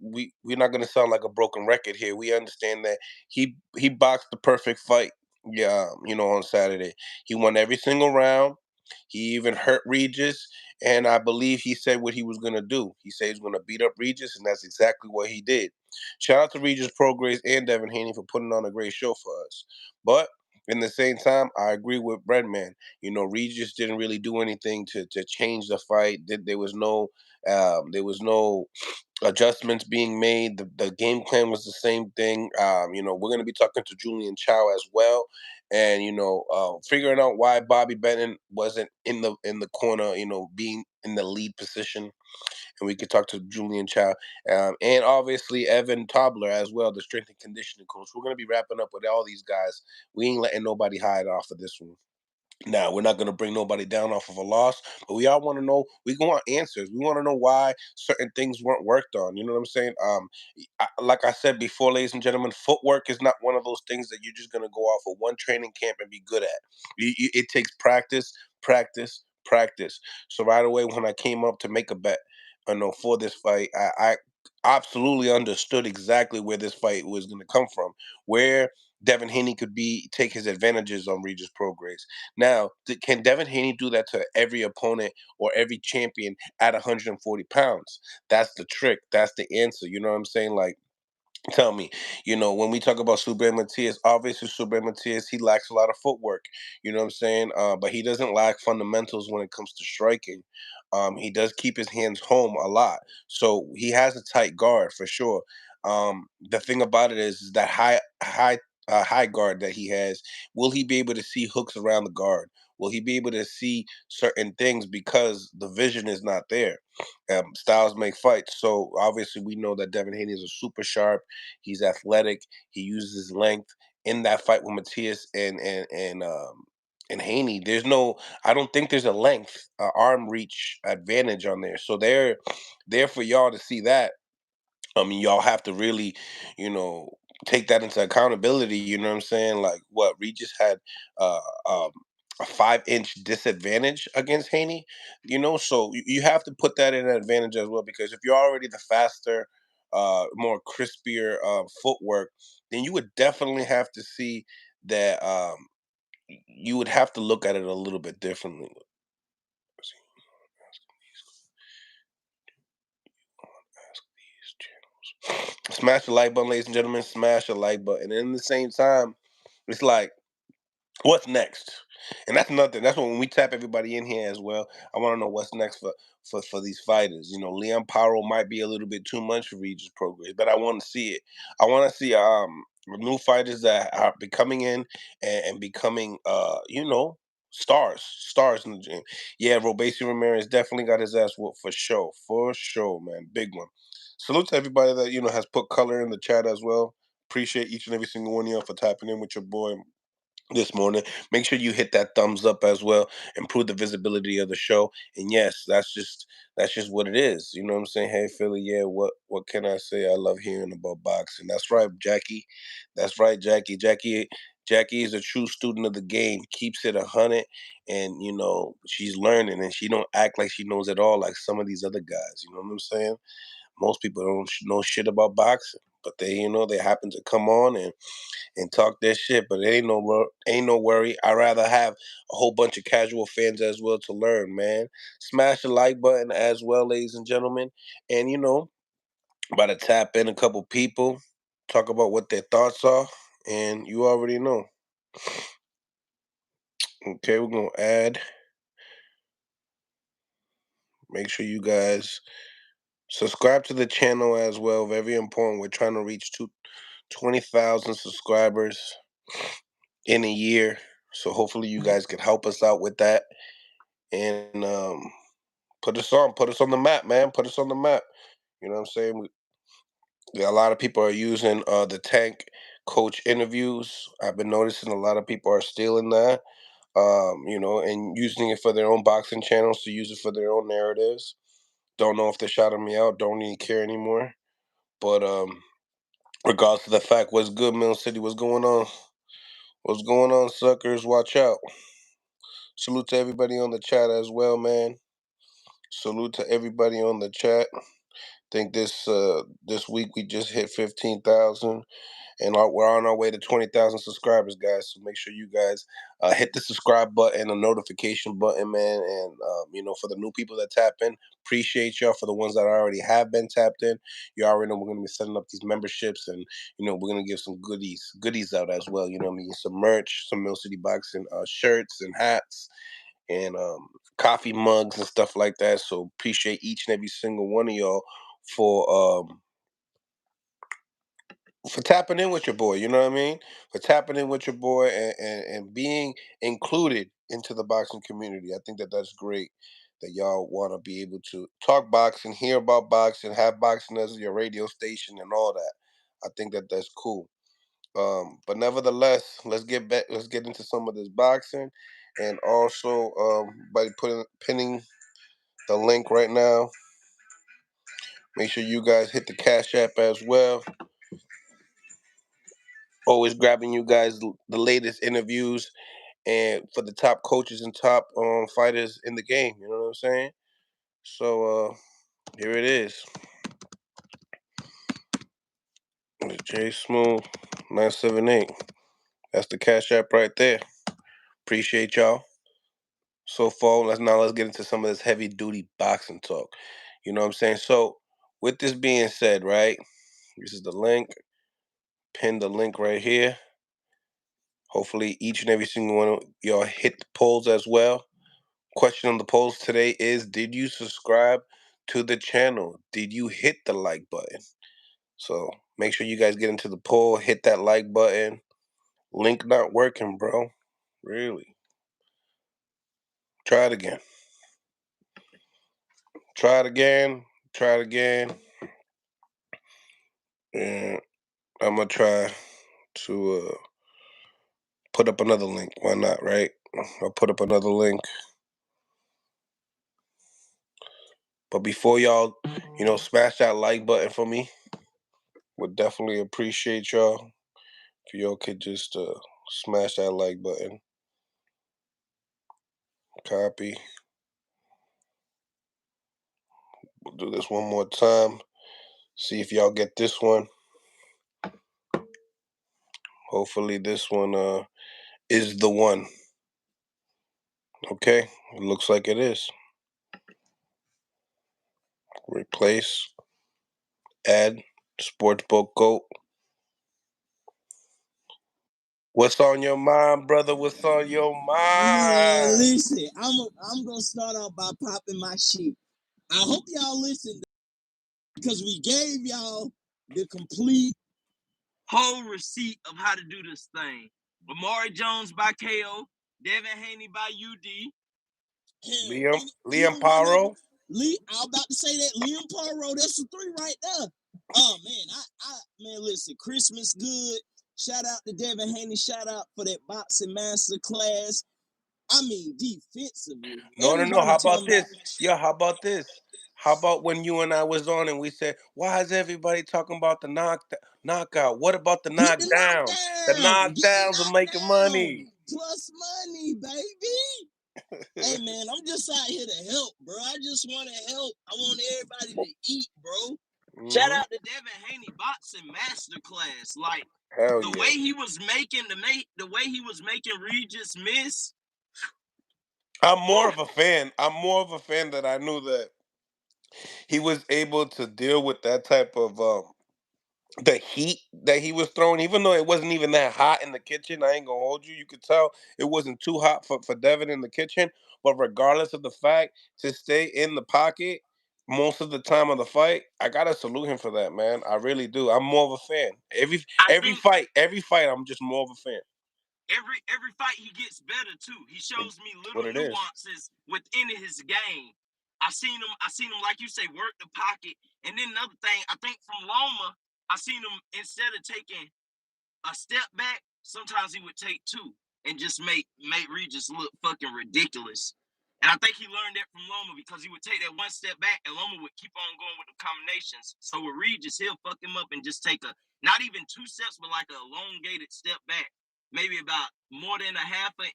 we're not gonna sound like a broken record here. We understand that he boxed the perfect fight. Yeah, on Saturday. He won every single round. He even hurt Regis, and I believe he said what he was gonna do. He said he's gonna beat up Regis, and that's exactly what he did. Shout out to Regis Prograis and Devin Haney for putting on a great show for us. But in the same time, I agree with Breadman. Regis didn't really do anything to change the fight. There was no adjustments being made. The game plan was the same thing. We're going to be talking to Julian Chow as well, and figuring out why Bobby Bennett wasn't in the corner. Being in the lead position, and we could talk to Julian Chow, and obviously Evan Tobler as well, the strength and conditioning coach. We're going to be wrapping up with all these guys. We ain't letting nobody hide off of this one. Now, we're not going to bring nobody down off of a loss, but we all want to know. We want answers. We want to know why certain things weren't worked on. You know what I'm saying? Like I said before, ladies and gentlemen, footwork is not one of those things that you're just going to go off of one training camp and be good at. It takes practice, practice, practice. So right away, when I came up to make a bet, for this fight, absolutely understood exactly where this fight was going to come from, where Devin Haney could be take his advantages on Regis Prograis. Now, can Devin Haney do that to every opponent or every champion at 140 pounds? That's the trick. That's the answer. You know what I'm saying? Like, tell me, when we talk about Super Matias, obviously Super Matias, he lacks a lot of footwork. You know what I'm saying? But he doesn't lack fundamentals when it comes to striking. He does keep his hands home a lot, so he has a tight guard for sure. The thing about it is that high guard that he has. Will he be able to see hooks around the guard? Will he be able to see certain things because the vision is not there? Styles make fights, so obviously we know that Devin Haney is a super sharp. He's athletic. He uses his length in that fight with Matias and Haney. I don't think there's a length, arm reach advantage on there. So they're there for y'all to see that. I mean, y'all have to really, you know, take that into accountability. You know what I'm saying? Like, what Regis had uh, um, a 5 inch disadvantage against Haney. So you have to put that in an advantage as well, because if you're already the faster, more crispier footwork, then you would definitely have to see that. You would have to look at it a little bit differently. Smash the like button, ladies and gentlemen. Smash the like button. And in the same time, it's like, what's next? And that's nothing. That's when we tap everybody in here as well. I want to know what's next for these fighters. Leon Paro might be a little bit too much for Regis Progress, but I want to see it. I want to see new fighters that are becoming in and becoming stars in the gym. Yeah, Robesi Ramirez definitely got his ass whooped for sure, man, big one. Salute to everybody that has put color in the chat as well. Appreciate each and every single one of y'all for tapping in with your boy this morning. Make sure you hit that thumbs up as well. Improve the visibility of the show. And yes, that's just what it is. You know what I'm saying? Hey Philly, yeah, what can I say? I love hearing about boxing. That's right, Jackie. That's right, Jackie. Jackie is a true student of the game, keeps it 100, and she's learning, and she don't act like she knows it all like some of these other guys. You know what I'm saying? Most people don't know shit about boxing, but they happen to come on and talk their shit. But it ain't no worry. I rather have a whole bunch of casual fans as well to learn, man. Smash the like button as well, ladies and gentlemen. And about to tap in a couple people, talk about what their thoughts are, and you already know. Okay, we're gonna add. Make sure you guys subscribe to the channel as well. Very important. We're trying to reach 20,000 subscribers in a year. So hopefully you guys can help us out with that. And put us on the map, man. Put us on the map. You know what I'm saying? A lot of people are using the tank coach interviews. I've been noticing a lot of people are stealing that, and using it for their own boxing channels to use it for their own narratives. Don't know if they're shouting me out. Don't even care anymore. But regardless of the fact, what's good, Mill City? What's going on? What's going on, suckers? Watch out. Salute to everybody on the chat as well, man. Salute to everybody on the chat. Think this week we just hit 15,000, and we're on our way to 20,000 subscribers, guys. So make sure you guys hit the subscribe button, the notification button, man. And for the new people that tap in, appreciate y'all. For the ones that already have been tapped in, you already know we're gonna be setting up these memberships, and we're gonna give some goodies out as well. You know what I mean? Some merch, some Mill City Boxing shirts and hats, and coffee mugs and stuff like that. So appreciate each and every single one of y'all for tapping in with your boy. You know what I mean? For tapping in with your boy and being included into the boxing community. I think that that's great. That y'all want to be able to talk boxing, hear about boxing, have boxing as your radio station, and all that. I think that that's cool. But nevertheless, let's get back. Let's get into some of this boxing, and also by pinning the link right now. Make sure you guys hit the Cash App as well. Always grabbing you guys the latest interviews and for the top coaches and top fighters in the game. You know what I'm saying? So here it is. J Smooth 978. That's the Cash App right there. Appreciate y'all. So far, let's get into some of this heavy duty boxing talk. You know what I'm saying? So, with this being said, right? This is the link. Pin the link right here. Hopefully, each and every single one of y'all hit the polls as well. Question on the polls today is: did you subscribe to the channel? Did you hit the like button? So make sure you guys get into the poll, hit that like button. Link not working, bro. Really. Try it again. Try it again. Try it again. And I'm gonna try to put up another link. Why not, right? I'll put up another link. But before y'all, smash that like button for me. Would definitely appreciate y'all if y'all could just smash that like button. Copy. We'll do this one more time. See if y'all get this one. Hopefully this one is the one. Okay, it looks like it is. Replace, add, sportsbook GOAT. What's on your mind, brother? What's on your Man, mind? listen, I'm gonna start off by popping my shit. I hope y'all listened because we gave y'all the complete whole receipt of how to do this thing. Lamar Jones by KO, Devin Haney by UD. Hell, Liam even one of Paro. Lee. I was about to say that Liam Paro. That's the three right there. Oh man, man, listen, Christmas good. Shout out to Devin Haney. Shout out for that boxing master class. I mean, defensively, No. everybody How about talking this? about. Yeah, how about this? How about when you and I was on and we said, why is everybody talking about the knockout? What about the Get the knockdowns? The knockdown. Get the knockdowns are making money. knockdown. Plus money, baby. Hey man, I'm just out here to help, bro. I just want to help. I want everybody to eat, bro. Shout out to Devin Haney, boxing masterclass. Like Hell the yeah. way he was making the way he was making Regis miss. I'm more of a fan. I'm more of a fan that I knew that he was able to deal with that type of the heat that he was throwing, even though it wasn't even that hot in the kitchen. I ain't gonna hold you. You could tell it wasn't too hot for Devin in the kitchen. But regardless of the fact, to stay in the pocket most of the time of the fight, I gotta salute him for that, man. I really do. I'm more of a fan. Every fight, I'm just more of a fan. Every fight he gets better too. He shows me little What it is. nuances within his game. I seen him like you say, work the pocket. And then another thing, I think from Loma, I seen him instead of taking a step back, sometimes he would take two and just make Regis look fucking ridiculous. And I think he learned that from Loma because he would take that one step back and Loma would keep on going with the combinations. So with Regis, he'll fuck him up and just take not even two steps, but like a elongated step back, maybe about more than a half a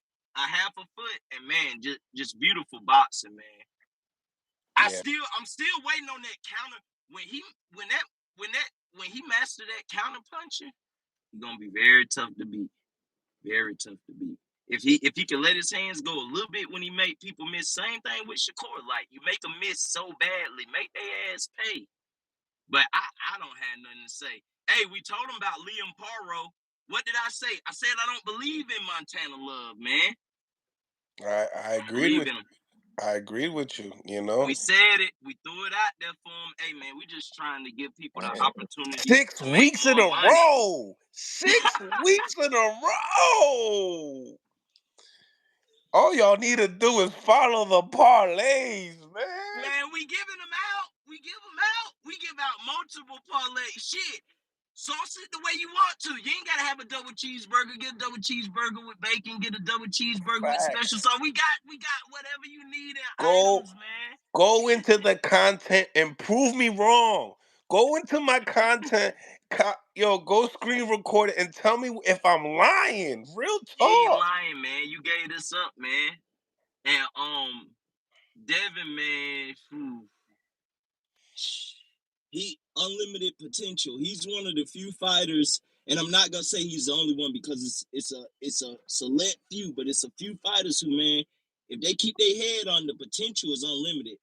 foot. And man, just beautiful boxing, man. Yeah. I'm still waiting on that counter when he mastered that counter punching. He's gonna be very tough to beat. Very tough to beat. If he can let his hands go a little bit when he make people miss, same thing with Shakur. Like you make them miss so badly, make their ass pay. But I don't have nothing to say. Hey, we told him about Liam Paro. What did I say? I said I don't believe in Montana Love, man. I agreed Believe with in him. I agreed with you, you know. We said it. We threw it out there for him. Hey, man, we just trying to give people the opportunity 6 to make weeks in more a money. row. 6 weeks in a row. All y'all need to do is follow the parlays, man. Man, we giving them out. We give them out. We give out multiple parlay shit. Sauce it the way you want to. You ain't gotta have a double cheeseburger. Get a double cheeseburger with bacon. Get a double cheeseburger with special Facts. sauce. We got whatever you need in Go items, man. go into the content and prove me wrong. Go into my content, go screen record it and tell me if I'm lying. Real You ain't talk. lying, man. You gave this up, man. And Devin, man, he unlimited potential. He's one of the few fighters, and I'm not gonna say he's the only one because it's a select few, but it's a few fighters who, man, if they keep their head on, the potential is unlimited.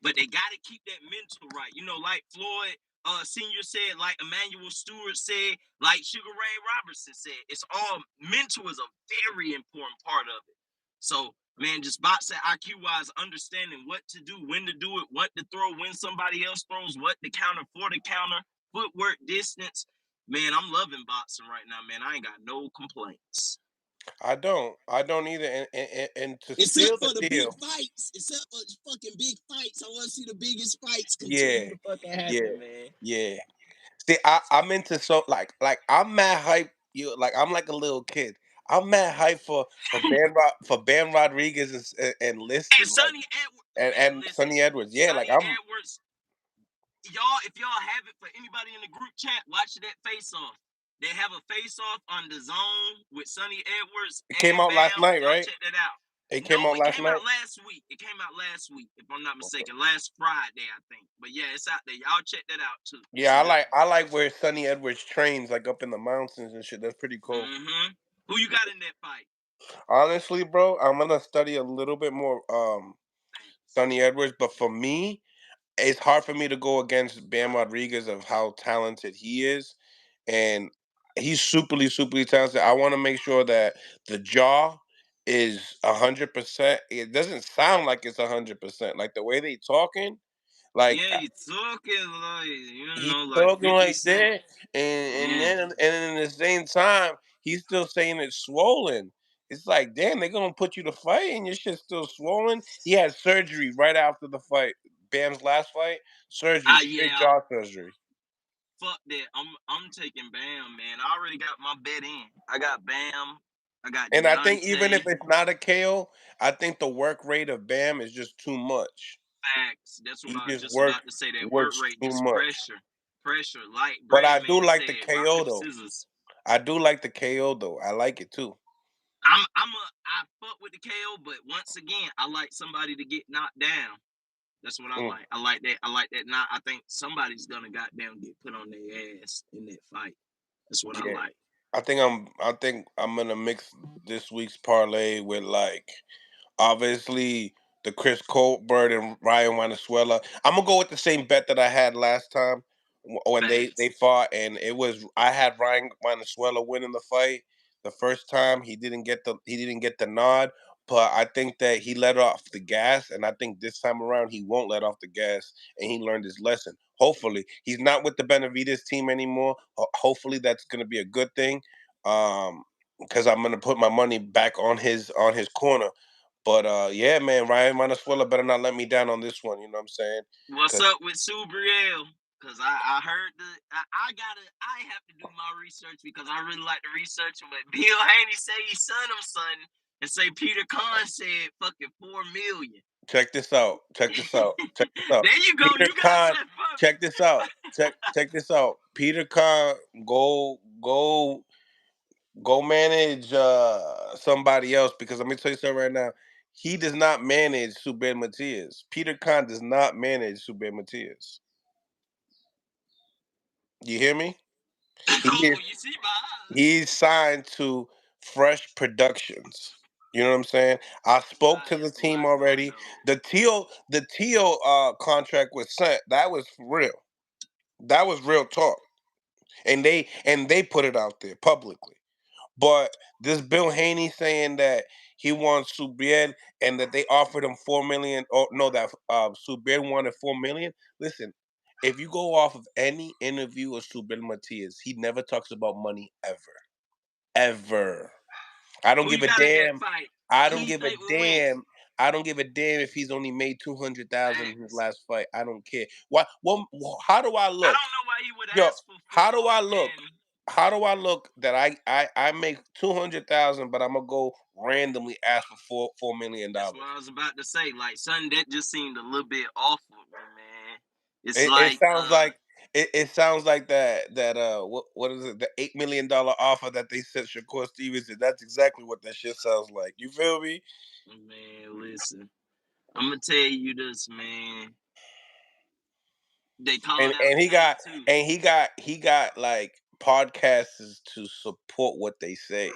But they gotta keep that mental right. You know, like Floyd Senior said, like Emmanuel Stewart said, like Sugar Ray Robertson said, it's all mental is a very important part of it. So, man, just boxing IQ wise, understanding what to do, when to do it, what to throw, when somebody else throws, what to counter, for the counter, footwork, distance. Man, I'm loving boxing right now, man. I ain't got no complaints. I don't either. And to seal Except the for the big deal, fights. Except for fucking big fights. I want to see the biggest fights yeah, continue to fucking yeah, happen, man. yeah. See, I'm into like I'm mad hype. You like I'm like a little kid. I'm mad hype for Bam Rodriguez and And Liston like Sonny Edwards, man, and listen. Sonny Edwards. Yeah, like Sonny I'm Edwards, y'all, if y'all have it for anybody in the group chat, watch that face off. They have a face off on the zone with Sonny Edwards it came and out last Bam. night, Y'all right? check that out. It No, came out it last came night. out last week. It came out last week, if I'm not mistaken. Last Friday, I think. But yeah, it's out there. Y'all check that out too. Yeah, I like where Sonny Edwards trains like up in the mountains and shit. That's pretty cool. Mm-hmm. Who you got in that fight? Honestly, bro, I'm gonna study a little bit more Thanks. Sonny Edwards, but for me, it's hard for me to go against Bam Rodriguez of how talented he is, and he's superly talented. I want to make sure that the jaw is 100%. It doesn't sound like it's 100%. Like the way they talking, like Yeah, he's talking like, he's like talking like 50 Cent. that, and Yeah. then and in the same time, he's still saying it's swollen. It's like, damn, they're gonna put you to fight and your shit's still swollen. He had surgery right after the fight. Bam's last fight, surgery, straight Yeah. jaw surgery. Fuck that. I'm taking Bam, man. I already got my bet in. I got Bam. I got And I think even if Deontay. it's not a KO, I think the work rate of Bam is just too much. Facts. That's what He I was just just about to say. That work works rate, too just much. pressure. Pressure. Like But I do Breadman like said, the rock, KO paper, though. scissors. I do like the KO though. I like it too. I fuck with the KO, but once again, I like somebody to get knocked down. That's what I Mm, like. I like that. I like that. Not. I think somebody's gonna goddamn get put on their ass in that fight. That's what I yeah. like. I think I'm gonna mix this week's parlay with like obviously the Chris Colbert and Ryan Venezuela. I'm gonna go with the same bet that I had last time when they Facts. fought, and it was I had Ryan Venezuela winning the fight the first time. He didn't get the nod, but I think that he let off the gas, and I think this time around he won't let off the gas, and he learned his lesson. Hopefully, he's not with the Benavides team anymore. Hopefully, that's gonna be a good thing. Because I'm gonna put my money back on his corner. But yeah, man, Ryan Venezuela better not let me down on this one. You know what I'm saying? What's 'Cause up with Subriel? Cause I heard I have to do my research because I really like the research. But Bill Haney say he son him son and say Peter Kahn said fucking 4 million. check this out. Check this out. Check this out. There you go. Peter You got Khan. that Check this out. Check this out. Peter Khan, go manage somebody else because let me tell you something right now. He does not manage Subin Matias. Peter Khan does not manage Subin Matias. You hear me? He Oh, is you see my eyes. he's signed to Fresh Productions. You know what I'm saying? I spoke to the That's team what's up already. though. The Teal contract was sent. That was for real. That was real talk. And they put it out there publicly. But this Bill Haney saying that he wants Subien and that they offered him 4 million. Or no, that Subien wanted 4 million. Listen, if you go off of any interview of Subien Matias, he never talks about money ever, ever. I don't Who give you a got in that damn. fight? I Who don't you give a think will win? damn. I don't give a damn if he's only made 200,000 in his Facts. last fight. I don't care. Why? Well, how do I I look? don't know why he would Yo, ask for how do four I look? and How do I look that I make 200,000, but I'm gonna go randomly ask for $4 million that's what dollars? I was about to say. Like, son, that just seemed a little bit off of me, man. It's It like, sounds like it sounds like that what is it, the $8 million offer that they sent Shakur Stevenson. That's exactly what that shit sounds like. You feel me? man, listen, I'm gonna tell you this, man. They called and out Tank too. he got like podcasters to support what they say.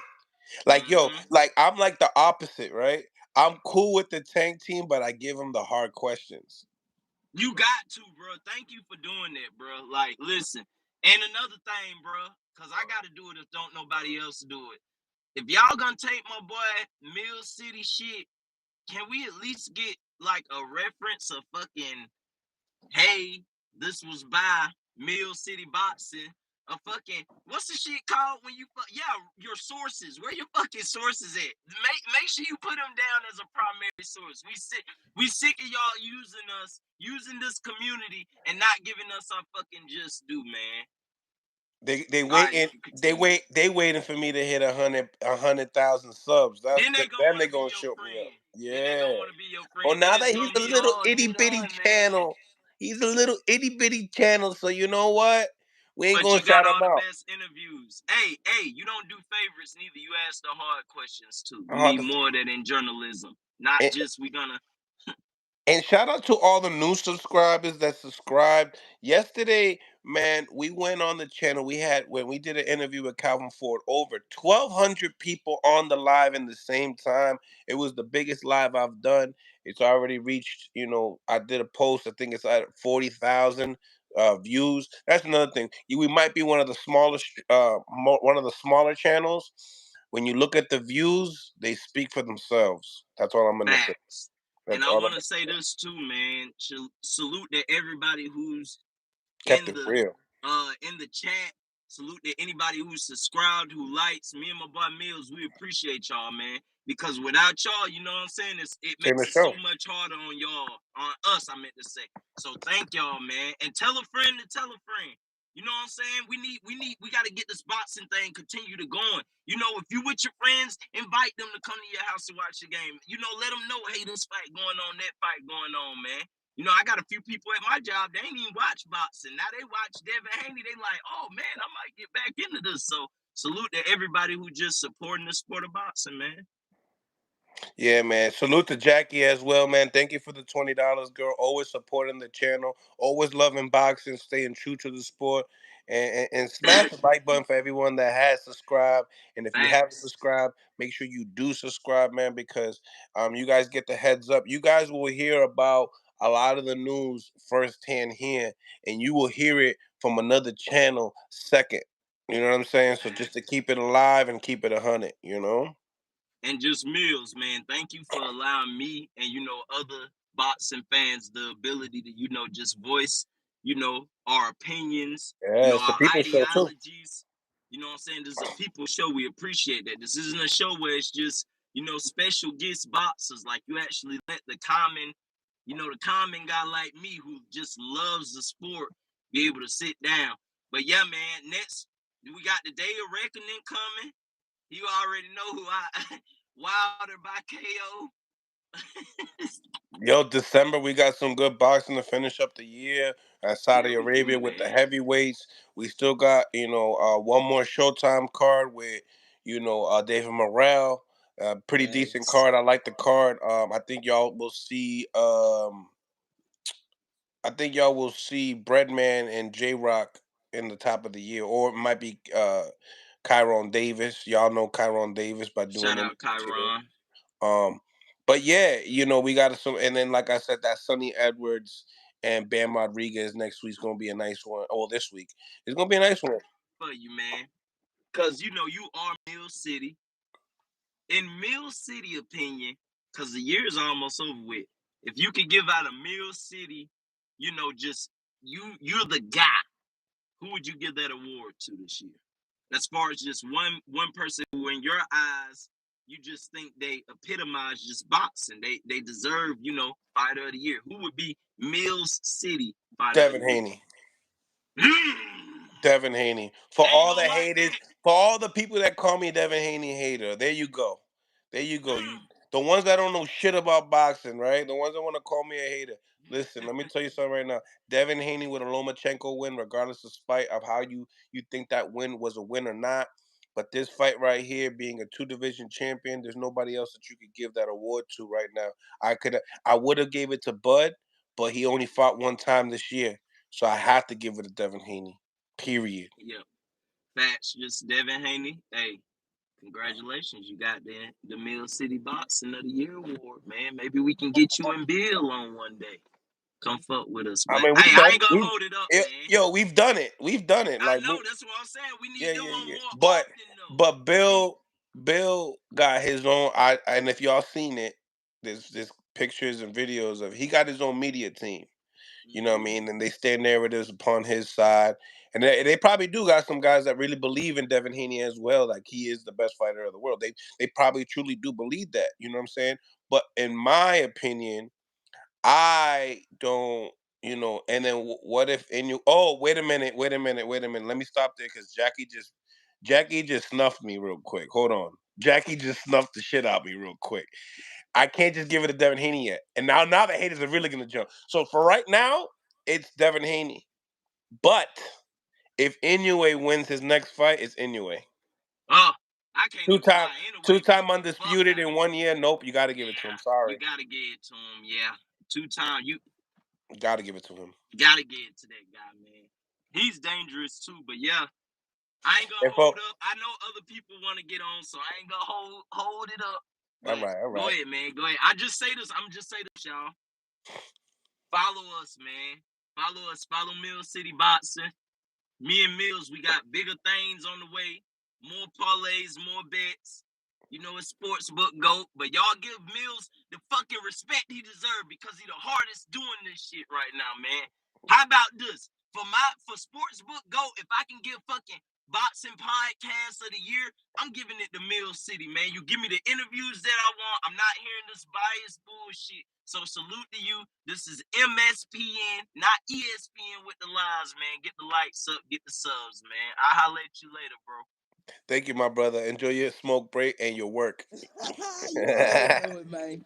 Like yo, Hmm. like I'm like the opposite, right? I'm cool with the Tank team, but I give them the hard questions. You got to, bro. Thank you for doing that, bro. Like, listen. And another thing, bro, because I got to do it if don't nobody else do it. If y'all gonna take my boy Mill City shit, can we at least get like a reference of fucking, hey, this was by Mill City Boxing? A fucking, what's the shit called when you yeah, your sources. Where your fucking sources at? Make sure you put them down as a primary source. We sick of y'all using this community and not giving us our fucking just due, man. They All right, you waiting can continue. they waiting for me to hit 100,000 subs. That's Then they gonna then want they to be gonna your show me up. friend. Then they Yeah. gonna want to be your Oh, friend, but now it's that he's gonna a be little hard itty getting bitty on, man. channel, he's a little itty bitty channel. So you know what? We ain't But gonna you got shout all him the out. best interviews. Hey, you don't do favorites neither. You ask the hard questions too. We Hard need to say. more of that in journalism. Not And, just we gonna and shout out to all the new subscribers that subscribed. Yesterday, man, we went on the channel. We had when we did an interview with Calvin Ford, over 1,200 people on the live in the same time. It was the biggest live I've done. It's already reached, I did a post. I think it's at 40,000 views. That's another thing. We might be one of the one of the smaller channels. When you look at the views, they speak for themselves. That's all I'm gonna say. facts. And That's I all I'm want to gonna say say. this too, man. Salute to everybody who's Kept in it the real. in the chat. Salute to anybody who subscribed, who likes me and my boy Mills. We appreciate y'all, man. Because without y'all, you know what I'm saying? It Same makes as it so show. much harder on y'all, on us, I meant to say. So thank y'all, man. And tell a friend to tell a friend. You know what I'm saying? We got to get this boxing thing continue to going. You know, if you with your friends, invite them to come to your house to watch the game. You know, let them know, hey, this fight going on, that fight going on, man. You know, I got a few people at my job, they ain't even watch boxing. Now they watch Devin Haney. They like, oh man, I might get back into this. So salute to everybody who just supporting the sport of boxing, man. Yeah, man. Salute to Jackie as well, man. Thank you for the $20, girl. Always supporting the channel. Always loving boxing. Staying true to the sport. And smash the like button for everyone that has subscribed. And if you haven't Facts. subscribed, make sure you do subscribe, man, because you guys get the heads up. You guys will hear about a lot of the news firsthand here, and you will hear it from another channel second. You know what I'm saying? So just to keep it alive and keep it 100. And just Mills, man. Thank you for allowing me and other boxing fans the ability to just voice our opinions, Yeah, it's the our people show too. ideologies. You know what I'm saying? This is a people show. We appreciate that. This isn't a show where it's just special guest boxers. Like you actually let the common guy like me who just loves the sport be able to sit down. But yeah, man. Next, we got the day of reckoning coming. You already know who I Wilder by KO. Yo, December we got some good boxing to finish up the year. Yeah, Saudi we do, Arabia with the man. heavyweights. We still got one more Showtime card with David Morrell. Pretty decent Thanks. card. I like the card. I think y'all will see. I think y'all will see Breadman and J Rock in the top of the year, or it might be Kyron Davis. Y'all know Kyron Davis by doing Shout any out Kyron. Um, but yeah, we got some, and then like I said, that Sonny Edwards and Bam Rodriguez next week's gonna be a nice one. Oh, this week it's gonna be a nice one. For you, man. Cause you are Mill City. In Mill City opinion, cause the year is almost over with. If you could give out a Mill City, just you're the guy. Who would you give that award to this year? As far as just one person who in your eyes you just think they epitomize just boxing. They deserve, fighter of the year. Who would be Mills City fighter of the Devin year? Haney. Devin Haney. For Ain't all gonna the like haters, that. for all the people that call me Devin Haney hater, there you go. There you go. The ones that don't know shit about boxing, right? The ones that want to call me a hater. Listen, let me tell you something right now. Devin Haney with a Lomachenko win, regardless of spite of how you think that win was a win or not. But this fight right here, being a two-division champion, there's nobody else that you could give that award to right now. I would have gave it to Bud, but he only fought one time this year. So I have to give it to Devin Haney. Period. Yeah. Facts, just Devin Haney. Hey, congratulations. You got the Mill City Boxing of the Year award, man. Maybe we can get you and Bill on one day. Come fuck with us. I But mean, hey, we've I done ain't gonna we hold it up, it, man. yo, we've done it. We've done it. I Like know, that's what I'm saying. We need yeah, them yeah, on yeah. more But often though. but Bill got his own. And if y'all seen it, there's pictures and videos of he got his own media team. You know what I mean? And they stand there with us upon his side. And they probably do got some guys that really believe in Devin Haney as well. Like he is the best fighter of the world. They probably truly do believe that. You know what I'm saying? But in my opinion, I don't, and then what if in you? Oh, wait a minute. Let me stop there because Jackie just snuffed me real quick. Hold on, Jackie just snuffed the shit out of me real quick. I can't just give it to Devin Haney yet. And now the haters are really gonna jump. So for right now, it's Devin Haney. But if Inoue wins his next fight, it's Inoue. Oh, I can't Two even time, lie. Anyway, two-time beat the fuck undisputed out in of 1 him. year. Nope, you got to give it to him. Yeah, you Sorry, gotta give it to him. Yeah, 2 time. You got to give it to him. gotta get it to that guy, man. He's dangerous too. But yeah, I ain't gonna And hold folks, up. I know other people want to get on, so I ain't gonna hold it up. all But right, all go right. ahead, man. Go ahead. I'm just say this, y'all. Follow us, man. Follow us. Follow Mill City Boxing. Me and Mills, we got bigger things on the way. More parlays, more bets. You know, it's sports book GOAT, but y'all give Mills the fucking respect he deserves because he the hardest doing this shit right now, man. How about this? For sports book GOAT, if I can give fucking boxing podcast of the year, I'm giving it to Mill City, man. You give me the interviews that I want. I'm not hearing this biased bullshit. So salute to you. This is MSPN, not ESPN with the lies, man. Get the likes up, get the subs, man. I'll holler at you later, bro. Thank you, my brother. Enjoy your smoke break and your work. You already know it, man.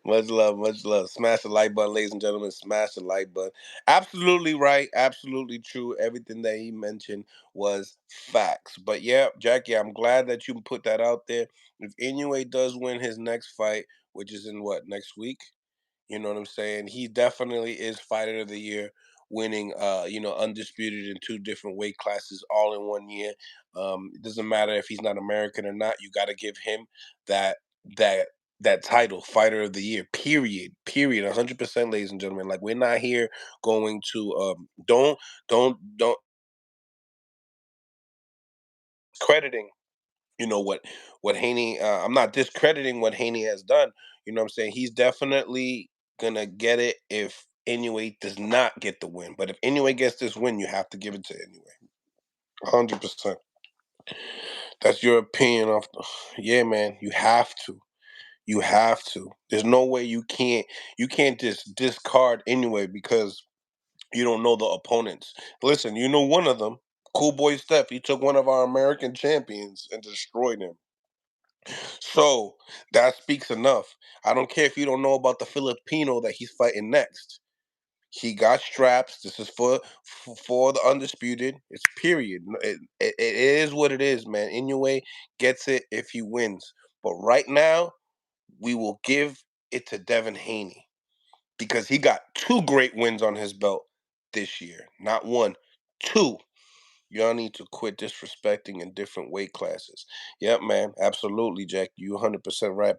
Much love, much love. Smash the like button, ladies and gentlemen. Smash the like button. Absolutely right. Absolutely true. Everything that he mentioned was facts. But yeah, Jackie, I'm glad that you put that out there. If Inoue does win his next fight, which is in what, next week? You know what I'm saying? He definitely is fighter of the year, winning undisputed in 2 different weight classes all in 1 year. It doesn't matter if he's not American or not, you gotta give him that that that title, fighter of the year, period. Period. 100%, ladies and gentlemen. Like we're not here going to don't crediting what Haney I'm not discrediting what Haney has done. You know what I'm saying? He's definitely gonna get it if Inoue does not get the win. But if Inoue gets this win, you have to give it to Inoue. 100%. That's your opinion of yeah, man. You have to. You have to. There's no way you can't just discard Inoue because you don't know the opponents. Listen, you know one of them, Cool Boy Steph. He took one of our American champions and destroyed him. So that speaks enough. I don't care if you don't know about the Filipino that he's fighting next. He got straps. This is for the undisputed. It's period. It is what it is, man. Inoue gets it if he wins. But right now, we will give it to Devin Haney because he got 2 great wins on his belt this year. Not 1, 2. Y'all need to quit disrespecting in different weight classes. Yep, man. Absolutely, Jack. You 100% right.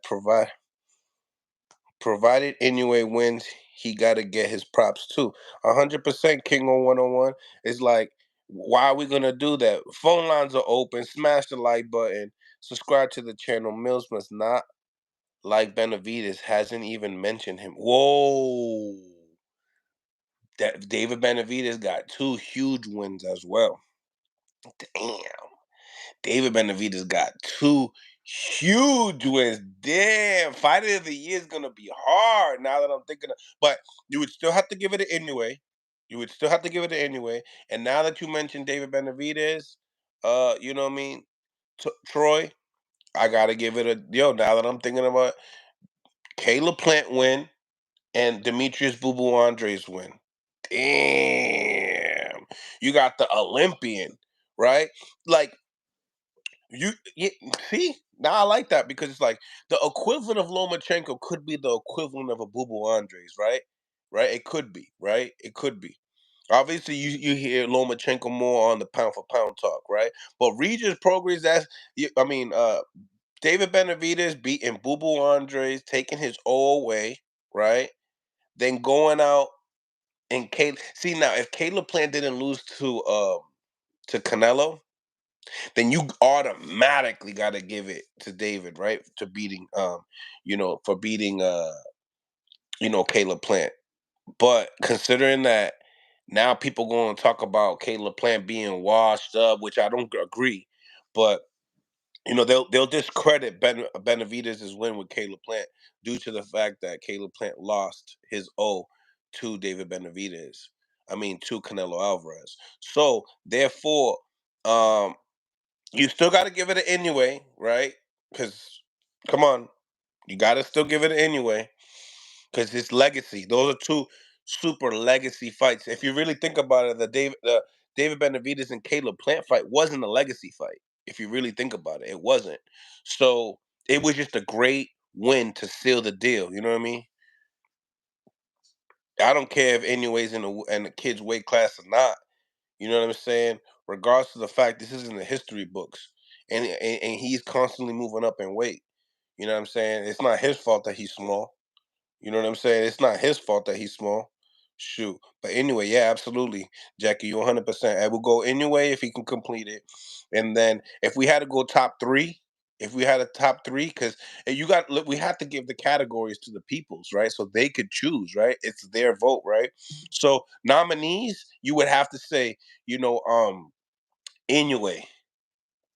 Provided Inoue wins, he got to get his props too. 100% King on 101 is like, why are we going to do that? Phone lines are open. Smash the like button. Subscribe to the channel. Mills must not like Benavides. Hasn't even mentioned him. Whoa. That David Benavides got 2 huge wins as well. Damn. David Benavides got 2 huge wins. Damn, fighter of the year is gonna be hard now that I'm thinking of, but you would still have to give it to anyway. You would still have to give it to anyway. And now that you mentioned David Benavides, you know what I mean? Troy, I gotta give it a now that I'm thinking about Caleb Plant win and Demetrius Boo Boo Andres win. Damn. You got the Olympian, right? Like you see now I like that because it's like the equivalent of Lomachenko could be the equivalent of a Boo Boo Andres, right? Right? It could be, right? It could be. Obviously, you hear Lomachenko more on the pound for pound talk, right? But Regis Prograis, I mean, David Benavidez beating Boo Boo Andres, taking his O away, right? Then going out and Caleb. See now, if Caleb Plant didn't lose to Canelo, then you automatically got to give it to David, right? To beating for beating Caleb Plant. But considering that now people going to talk about Caleb Plant being washed up, which I don't agree, but they'll discredit Benavidez' win with Caleb Plant due to the fact that Caleb Plant lost his O to David Benavidez. I mean to Canelo Alvarez. So therefore, um, you still got to give it an anyway, right? Because come on, you got to still give it an anyway because it's legacy. Those are two super legacy fights. If you really think about it, the David Benavidez and Caleb Plant fight wasn't a legacy fight. If you really think about it, it wasn't. So it was just a great win to seal the deal. You know what I mean? I don't care if anyways in the kids' weight class or not. You know what I'm saying? Regardless of the fact this is in the history books, and he's constantly moving up in weight. You know what I'm saying? It's not his fault that he's small. You know what I'm saying? It's not his fault that he's small. Shoot. But anyway, yeah, absolutely. Jackie, you 100%. I will go anyway if he can complete it. And then if we had to go top three, if we had a top three, because we have to give the categories to the peoples, right? So they could choose, right? It's their vote, right? So nominees, you would have to say, Inoue,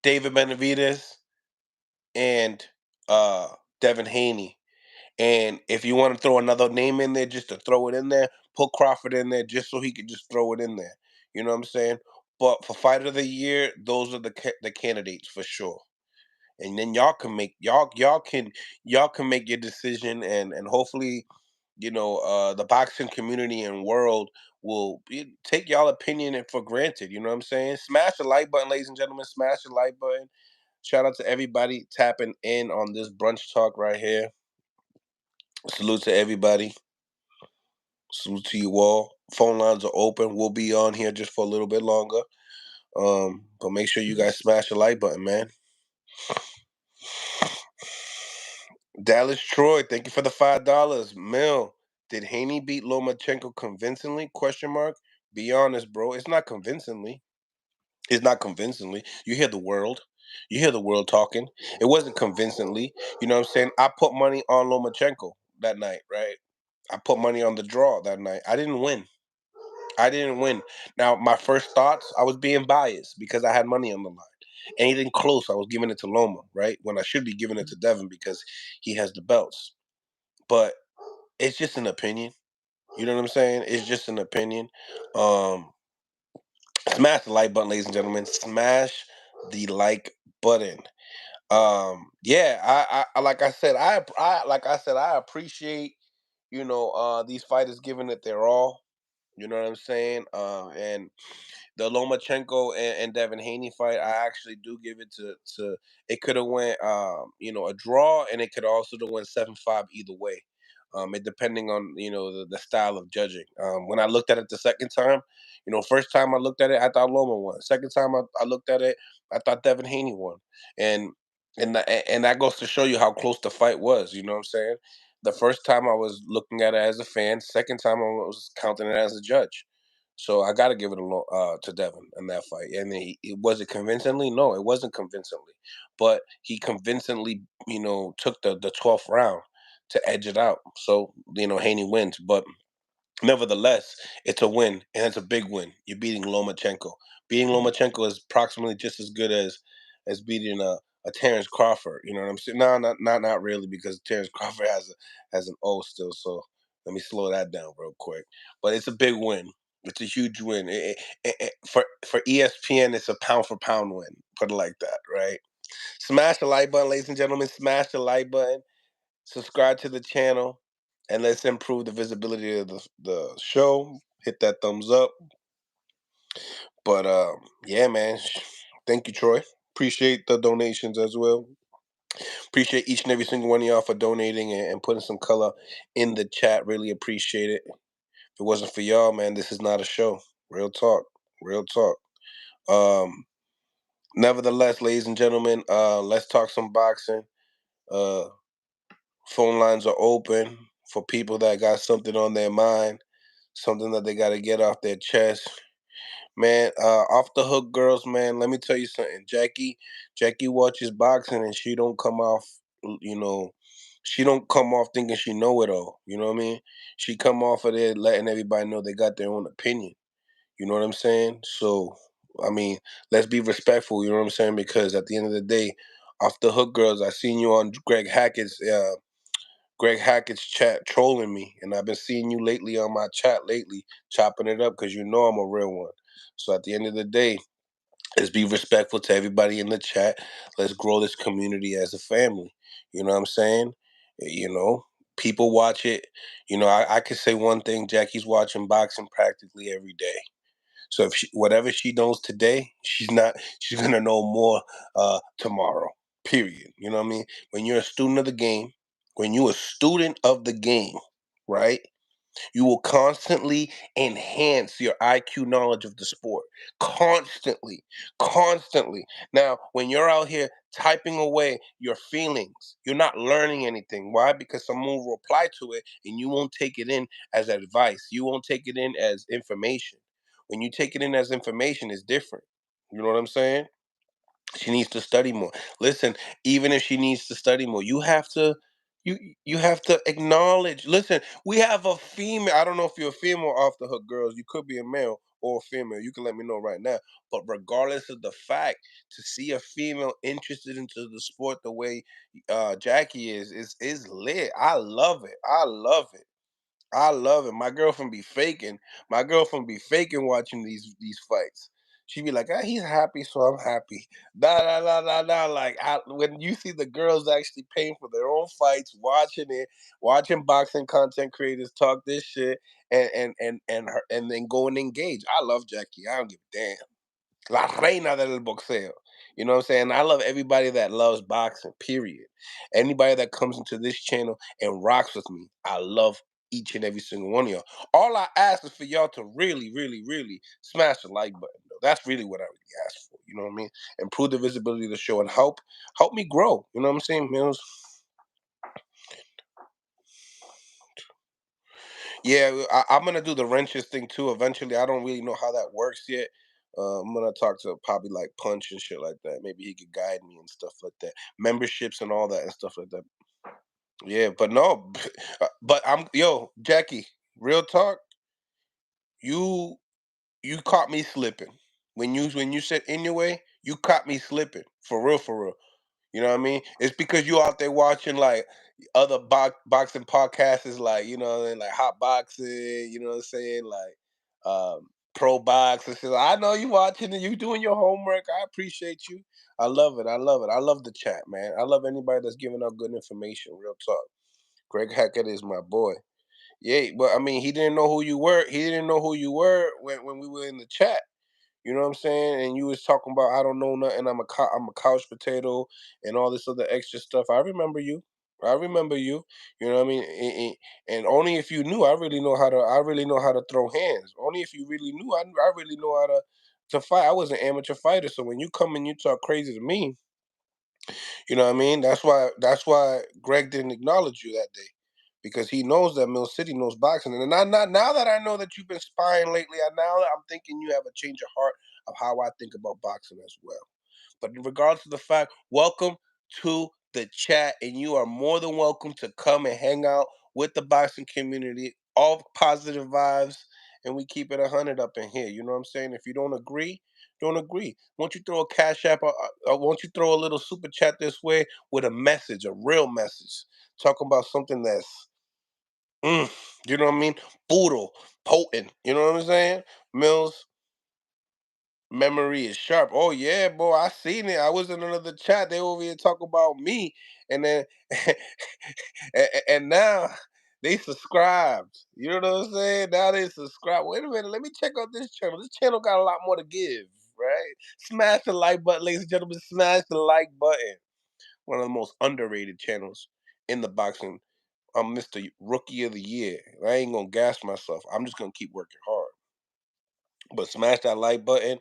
David Benavidez, and Devin Haney. And if you want to throw another name in there just to throw it in there, put Crawford in there just so he could just throw it in there. You know what I'm saying? But for fight of the year, those are the candidates for sure. And then y'all can make your decision, and hopefully, the boxing community and world will take y'all opinion for granted. You know what I'm saying? Smash the like button, ladies and gentlemen. Smash the like button. Shout out to everybody tapping in on this brunch talk right here. Salute to everybody. Salute to you all. Phone lines are open. We'll be on here just for a little bit longer. But make sure you guys smash the like button, man. Dallas Troy, thank you for the $5. Mill, did Haney beat Lomachenko convincingly? Question mark. Be honest, bro. It's not convincingly. It's not convincingly. You hear the world. You hear the world talking. It wasn't convincingly. You know what I'm saying? I put money on Lomachenko that night, right? I put money on the draw that night. I didn't win. I didn't win. Now, my first thoughts, I was being biased because I had money on the line. Anything close, I was giving it to Loma, right? When I should be giving it to Devin because he has the belts. But it's just an opinion. You know what I'm saying? It's just an opinion. Um, Smash the like button, ladies and gentlemen. Smash the like button. Yeah, I like I said, I appreciate these fighters giving it their all. You know what I'm saying? And the Lomachenko and Devin Haney fight, I actually do give it to. It could have went a draw, and it could also have went 7-5 either way. It depending on the style of judging. When I looked at it the second time, first time I looked at it, I thought Loma won. Second time I looked at it, I thought Devin Haney won, and and that goes to show you how close the fight was. You know what I'm saying? The first time I was looking at it as a fan. Second time I was counting it as a judge. So I got to give it to Devin in that fight. And was it convincingly? No, it wasn't convincingly. But he convincingly, took the 12th round to edge it out. So, Haney wins. But nevertheless, it's a win, and it's a big win. You're beating Lomachenko. Beating Lomachenko is approximately just as good as beating a Terrence Crawford. You know what I'm saying? No, not really, because Terrence Crawford has an O still. So let me slow that down real quick. But it's a big win. It's a huge win. For ESPN, it's a pound for pound win. Put it like that, right? Smash the like button, ladies and gentlemen. Smash the like button. Subscribe to the channel, and let's improve the visibility of the show. Hit that thumbs up. But yeah, man. Thank you, Troy. Appreciate the donations as well. Appreciate each and every single one of y'all for donating and putting some color in the chat. Really appreciate it. If it wasn't for y'all, man, this is not a show. Real talk. Real talk. Um, Nevertheless, ladies and gentlemen, let's talk some boxing. Uh, Phone lines are open for people that got something on their mind, something that they got to get off their chest. Man, off the hook girls, man. Let me tell you something. Jackie watches boxing, and she don't come off, you know, she don't come off thinking she know it all. You know what I mean? She come off of there letting everybody know they got their own opinion. You know what I'm saying? So, I mean, let's be respectful. You know what I'm saying? Because at the end of the day, off the hook girls, I seen you on Greg Hackett's chat trolling me, and I've been seeing you lately on my chat lately, chopping it up because you know I'm a real one. So at the end of the day, let's be respectful to everybody in the chat. Let's grow this community as a family. You know what I'm saying? You know, people watch it. You know, I could say one thing: Jackie's watching boxing practically every day. So if whatever she knows today, she's gonna know more tomorrow. Period. You know what I mean? When you're a student of the game, when you're a student of the game, right? You will constantly enhance your IQ knowledge of the sport. Constantly. Constantly. Now, when you're out here typing away your feelings, you're not learning anything. Why? Because someone will reply to it and you won't take it in as advice. You won't take it in as information. When you take it in as information, it's different. You know what I'm saying? She needs to study more. Listen, even if she needs to study more, you you have to acknowledge. Listen, we have a female. I don't know if you're a female off the hook, girls. You could be a male or a female. You can let me know right now. But regardless of the fact, to see a female interested into the sport the way Jackie is lit. I love it. I love it. I love it. My girlfriend be faking. My girlfriend be faking watching these fights. She be like, ah, he's happy, so I'm happy. Da da da da da. Like when you see the girls actually paying for their own fights, watching it, watching boxing content creators talk this shit, and then go and engage. I love Jackie. I don't give a damn. La reina del boxeo. You know what I'm saying? I love everybody that loves boxing, period. Anybody that comes into this channel and rocks with me, I love each and every single one of y'all. All I ask is for y'all to really, really, really smash the like button. Though. That's really what I really ask for. You know what I mean? Improve the visibility of the show and help me grow. You know what I'm saying, Mills? Yeah, I'm gonna do the wrenches thing too. Eventually, I don't really know how that works yet. I'm gonna talk to probably like Punch and shit like that. Maybe he could guide me and stuff like that. Memberships and all that and stuff like that. Yeah, but no, but Jackie. Real talk. You you caught me slipping when you said anyway. You caught me slipping for real, for real. You know what I mean? It's because you out there watching like other boxing podcasts, is like like hot boxing. You know what I'm saying? Like pro box and shit. I know you watching and you doing your homework. I appreciate you. I love it. I love it. I love the chat, man. I love anybody that's giving out good information. Real talk. Greg Hackett is my boy. Yeah, but I mean, he didn't know who you were. He didn't know who you were when we were in the chat. You know what I'm saying? And you was talking about I don't know nothing. I'm a couch potato and all this other extra stuff. I remember you. I remember you. You know what I mean? And only if you knew, I really know how to. I really know how to throw hands. Only if you really knew, I really know how to fight. I was an amateur fighter, so when you come and you talk crazy to me, you know what I mean? That's why Greg didn't acknowledge you that day. Because he knows that Mill City knows boxing. And not now that I know that you've been spying lately, now that I'm thinking you have a change of heart of how I think about boxing as well. But in regards to the fact, welcome to the chat, and you are more than welcome to come and hang out with the boxing community. All positive vibes, and we keep it 100 up in here. You know what I'm saying? If you don't agree, don't agree. Won't you throw a cash app? Won't you throw a little super chat this way with a message, a real message, talking about something that's, you know what I mean, brutal, potent. You know what I'm saying, Mills? Memory is sharp. Oh yeah, boy, I seen it. I was in another chat. They over here talking about me, and then and now they subscribed. You know what I'm saying? Now they subscribe. Wait a minute, let me check out this channel. This channel got a lot more to give, right? Smash the like button, ladies and gentlemen. Smash the like button. One of the most underrated channels in the boxing. I'm Mr. Rookie of the Year. I ain't gonna gas myself. I'm just gonna keep working hard. But smash that like button,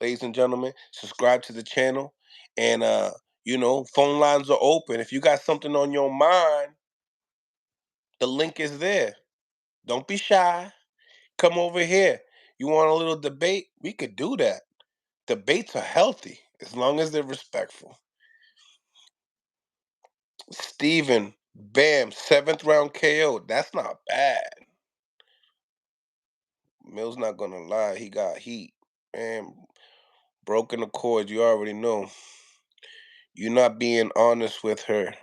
ladies and gentlemen. Subscribe to the channel, and phone lines are open. If you got something on your mind, the link is there. Don't be shy. Come over here. You want a little debate? We could do that. Debates are healthy as long as they're respectful. Steven, bam, 7th round KO. That's not bad. Mill's not gonna lie, he got heat. Man, broken accord, you already know. You're not being honest with her.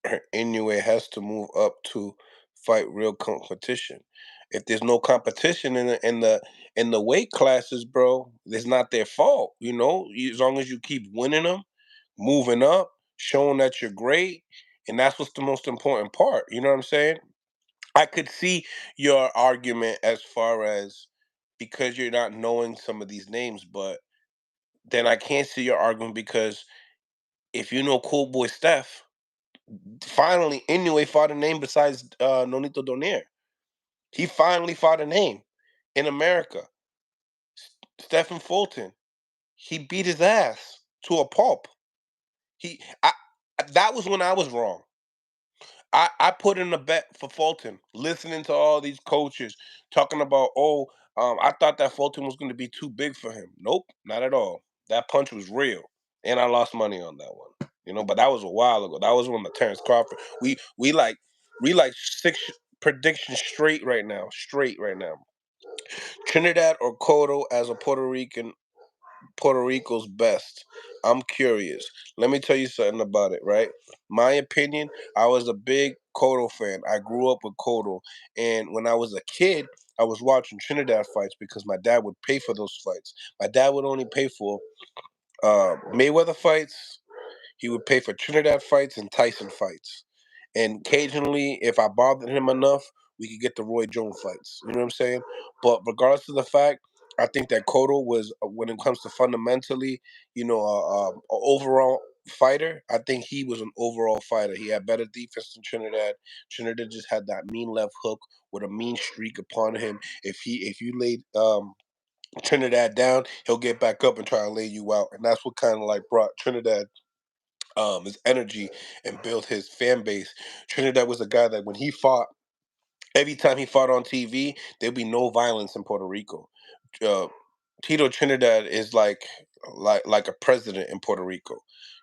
Her Inoue has to move up to fight real competition. If there's no competition in the weight classes, bro, it's not their fault. As long as you keep winning them, moving up, showing that you're great, and that's what's the most important part. You know what I'm saying? I could see your argument as far as because you're not knowing some of these names, but then I can't see your argument because if you know Cool Boy Steph, finally Inoue fought a name besides Nonito Donaire. He finally fought a name in America. Stephen Fulton. He beat his ass to a pulp. That was when I was wrong. I put in a bet for Fulton, listening to all these coaches talking about, I thought that Fulton was going to be too big for him. Nope, not at all. That punch was real, and I lost money on that one. But that was a while ago. That was when the Terrence Crawford. We like 6 predictions straight right now. Trinidad or Cotto as a Puerto Rico's best. I'm curious. Let me tell you something about it, right? My opinion, I was a big Cotto fan. I grew up with Cotto. And when I was a kid, I was watching Trinidad fights because my dad would pay for those fights. My dad would only pay for Mayweather fights. He would pay for Trinidad fights and Tyson fights. And occasionally, if I bothered him enough, we could get the Roy Jones fights. You know what I'm saying? But regardless of the fact, I think that Cotto was, when it comes to fundamentally, overall fighter. I think he was an overall fighter. He had better defense than Trinidad. Trinidad just had that mean left hook with a mean streak upon him. If you laid Trinidad down, he'll get back up and try and lay you out. And that's what kind of like brought Trinidad his energy and built his fan base. Trinidad was a guy that when he fought, every time he fought on TV, there'd be no violence in Puerto Rico. Uh, Tito Trinidad is like a president in Puerto Rico.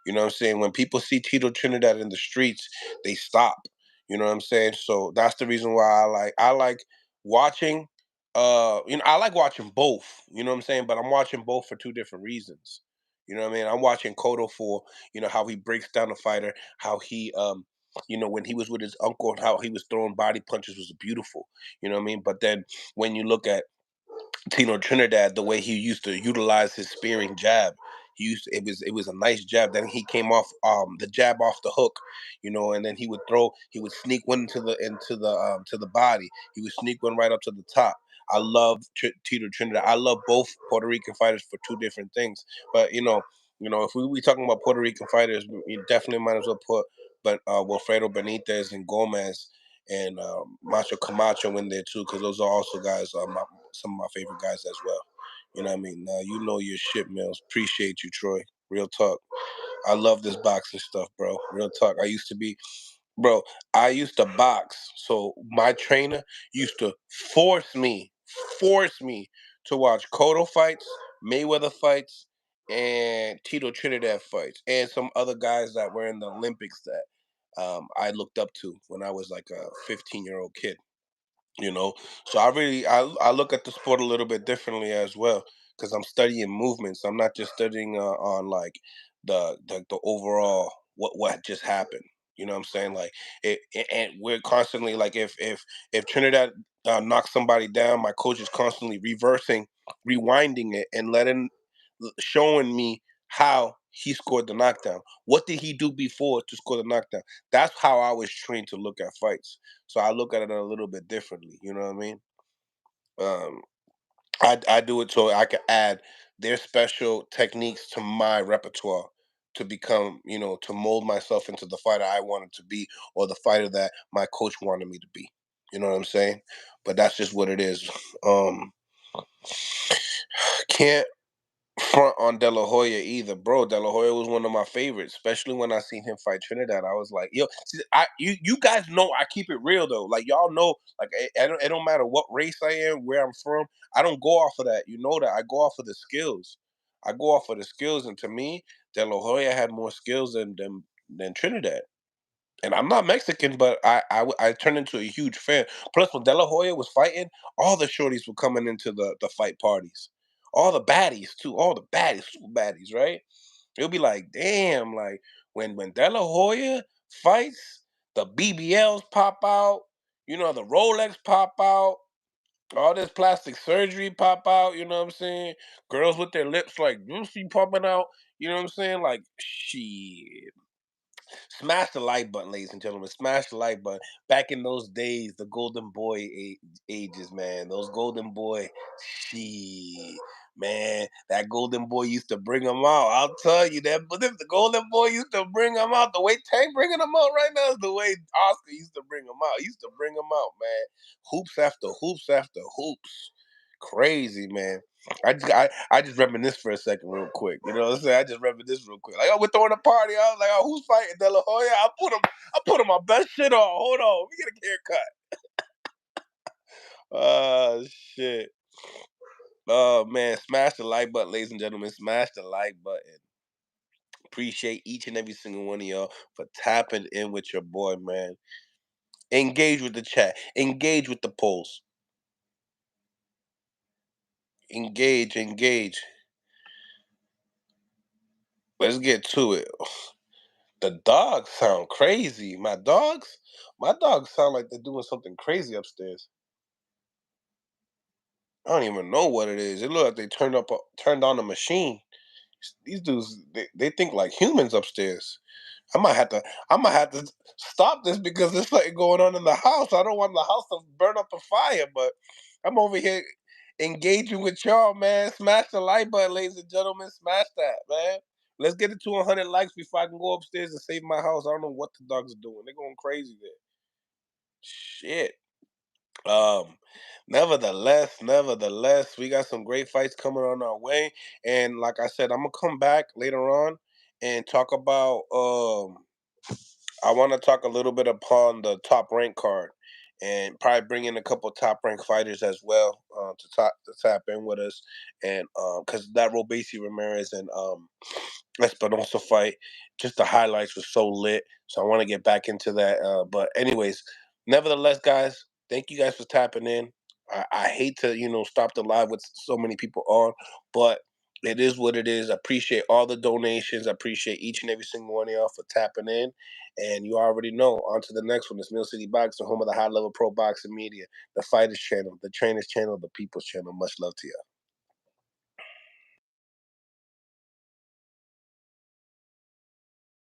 You know what I'm saying? When people see Tito Trinidad in the streets, they stop. You know what I'm saying? So that's the reason why I like watching I like watching both, you know what I'm saying? But I'm watching both for two different reasons. You know what I mean? I'm watching Cotto for, how he breaks down a fighter, how he when he was with his uncle and how he was throwing body punches was beautiful. You know what I mean? But then when you look at Tino Trinidad, the way he used to utilize his spearing jab. It was a nice jab. Then he came off the jab off the hook, and then he would sneak one to the body. He would sneak one right up to the top. I love Tito Trinidad. I love both Puerto Rican fighters for two different things. But if we talking about Puerto Rican fighters, we definitely might as well put Wilfredo Benitez and Gomez and Macho Camacho in there too, because those are also guys, some of my favorite guys as well. You know what I mean? You know your shit, Mills. Appreciate you, Troy. Real talk. I love this boxing stuff, bro. Real talk. Bro, I used to box. So my trainer used to force me to watch Cotto fights, Mayweather fights, and Tito Trinidad fights, and some other guys that were in the Olympics that I looked up to when I was like a 15-year-old kid. So I look at the sport a little bit differently as well because I'm studying movements. I'm not just studying on like the overall what just happened. You know what I'm saying? Like and we're constantly like if Trinidad knocks somebody down, my coach is constantly reversing, rewinding it, and showing me how he scored the knockdown. What did he do before to score the knockdown? That's how I was trained to look at fights. So I look at it a little bit differently. You know what I mean? Um, I do it so I can add their special techniques to my repertoire to become, to mold myself into the fighter I wanted to be or the fighter that my coach wanted me to be. You know what I'm saying? But that's just what it is. Um, can't front on De La Hoya either, bro. De La Hoya was one of my favorites, especially when I seen him fight Trinidad. I was like, yo, see, you guys know I keep it real though. Like y'all know, like it don't matter what race I am, where I'm from. I don't go off of that. You know that I go off of the skills. I go off of the skills, and to me, De La Hoya had more skills than Trinidad. And I'm not Mexican, but I turned into a huge fan. Plus, when De La Hoya was fighting, all the shorties were coming into the fight parties. All the baddies too, all the baddies, super baddies, right? It'll be like, damn, like when De La Hoya fights, the BBLs pop out, the Rolex pop out, all this plastic surgery pop out, you know what I'm saying? Girls with their lips like juicy popping out, you know what I'm saying? Like shit. Smash the like button, ladies and gentlemen. Smash the like button. Back in those days, the golden boy ages, man. Those golden boy, she, man. That golden boy used to bring them out. I'll tell you that. But if the golden boy used to bring them out, the way Tank bringing them out right now is the way Oscar used to bring them out. He used to bring them out, man. Hoops after hoops after hoops. Crazy, man. I just reminisce for a second, real quick. You know what I'm saying? I just reminisce real quick. Like, we're throwing a party. I was like, oh, who's fighting De La Hoya? I put him my best shit on. Hold on, let me get a haircut. Shit. Oh man, smash the like button, ladies and gentlemen. Smash the like button. Appreciate each and every single one of y'all for tapping in with your boy, man. Engage with the chat. Engage with the polls. Engage. Let's get to it. The dogs sound crazy. My dogs sound like they're doing something crazy upstairs. I don't even know what it is. It looked like they turned on a machine. These dudes, they think like humans upstairs. I might have to I might have to stop this because there's something going on in the house. I don't want the house to burn up a fire, but I'm over here engaging with y'all, man. Smash the like button, ladies and gentlemen. Smash that, man. Let's get it to 100 likes before I can go upstairs and save my house. I don't know what the dogs are doing. They're going crazy there. Shit. Um, nevertheless, we got some great fights coming on our way. And like I said, I'm gonna come back later on and talk about I want to talk a little bit upon the top rank card, and probably bring in a couple top rank fighters as well to tap in with us, and because that Robesi Ramirez and Espinosa fight, just the highlights were so lit. So I want to get back into that. But anyways, nevertheless, guys, thank you guys for tapping in. I hate to stop the live with so many people on, but it is what it is. I appreciate all the donations. I appreciate each and every single one of y'all for tapping in. And you already know, on to the next one. It's Mill City Boxing, home of the high level pro boxing media, the fighters channel, the trainers channel, the people's channel. Much love to you.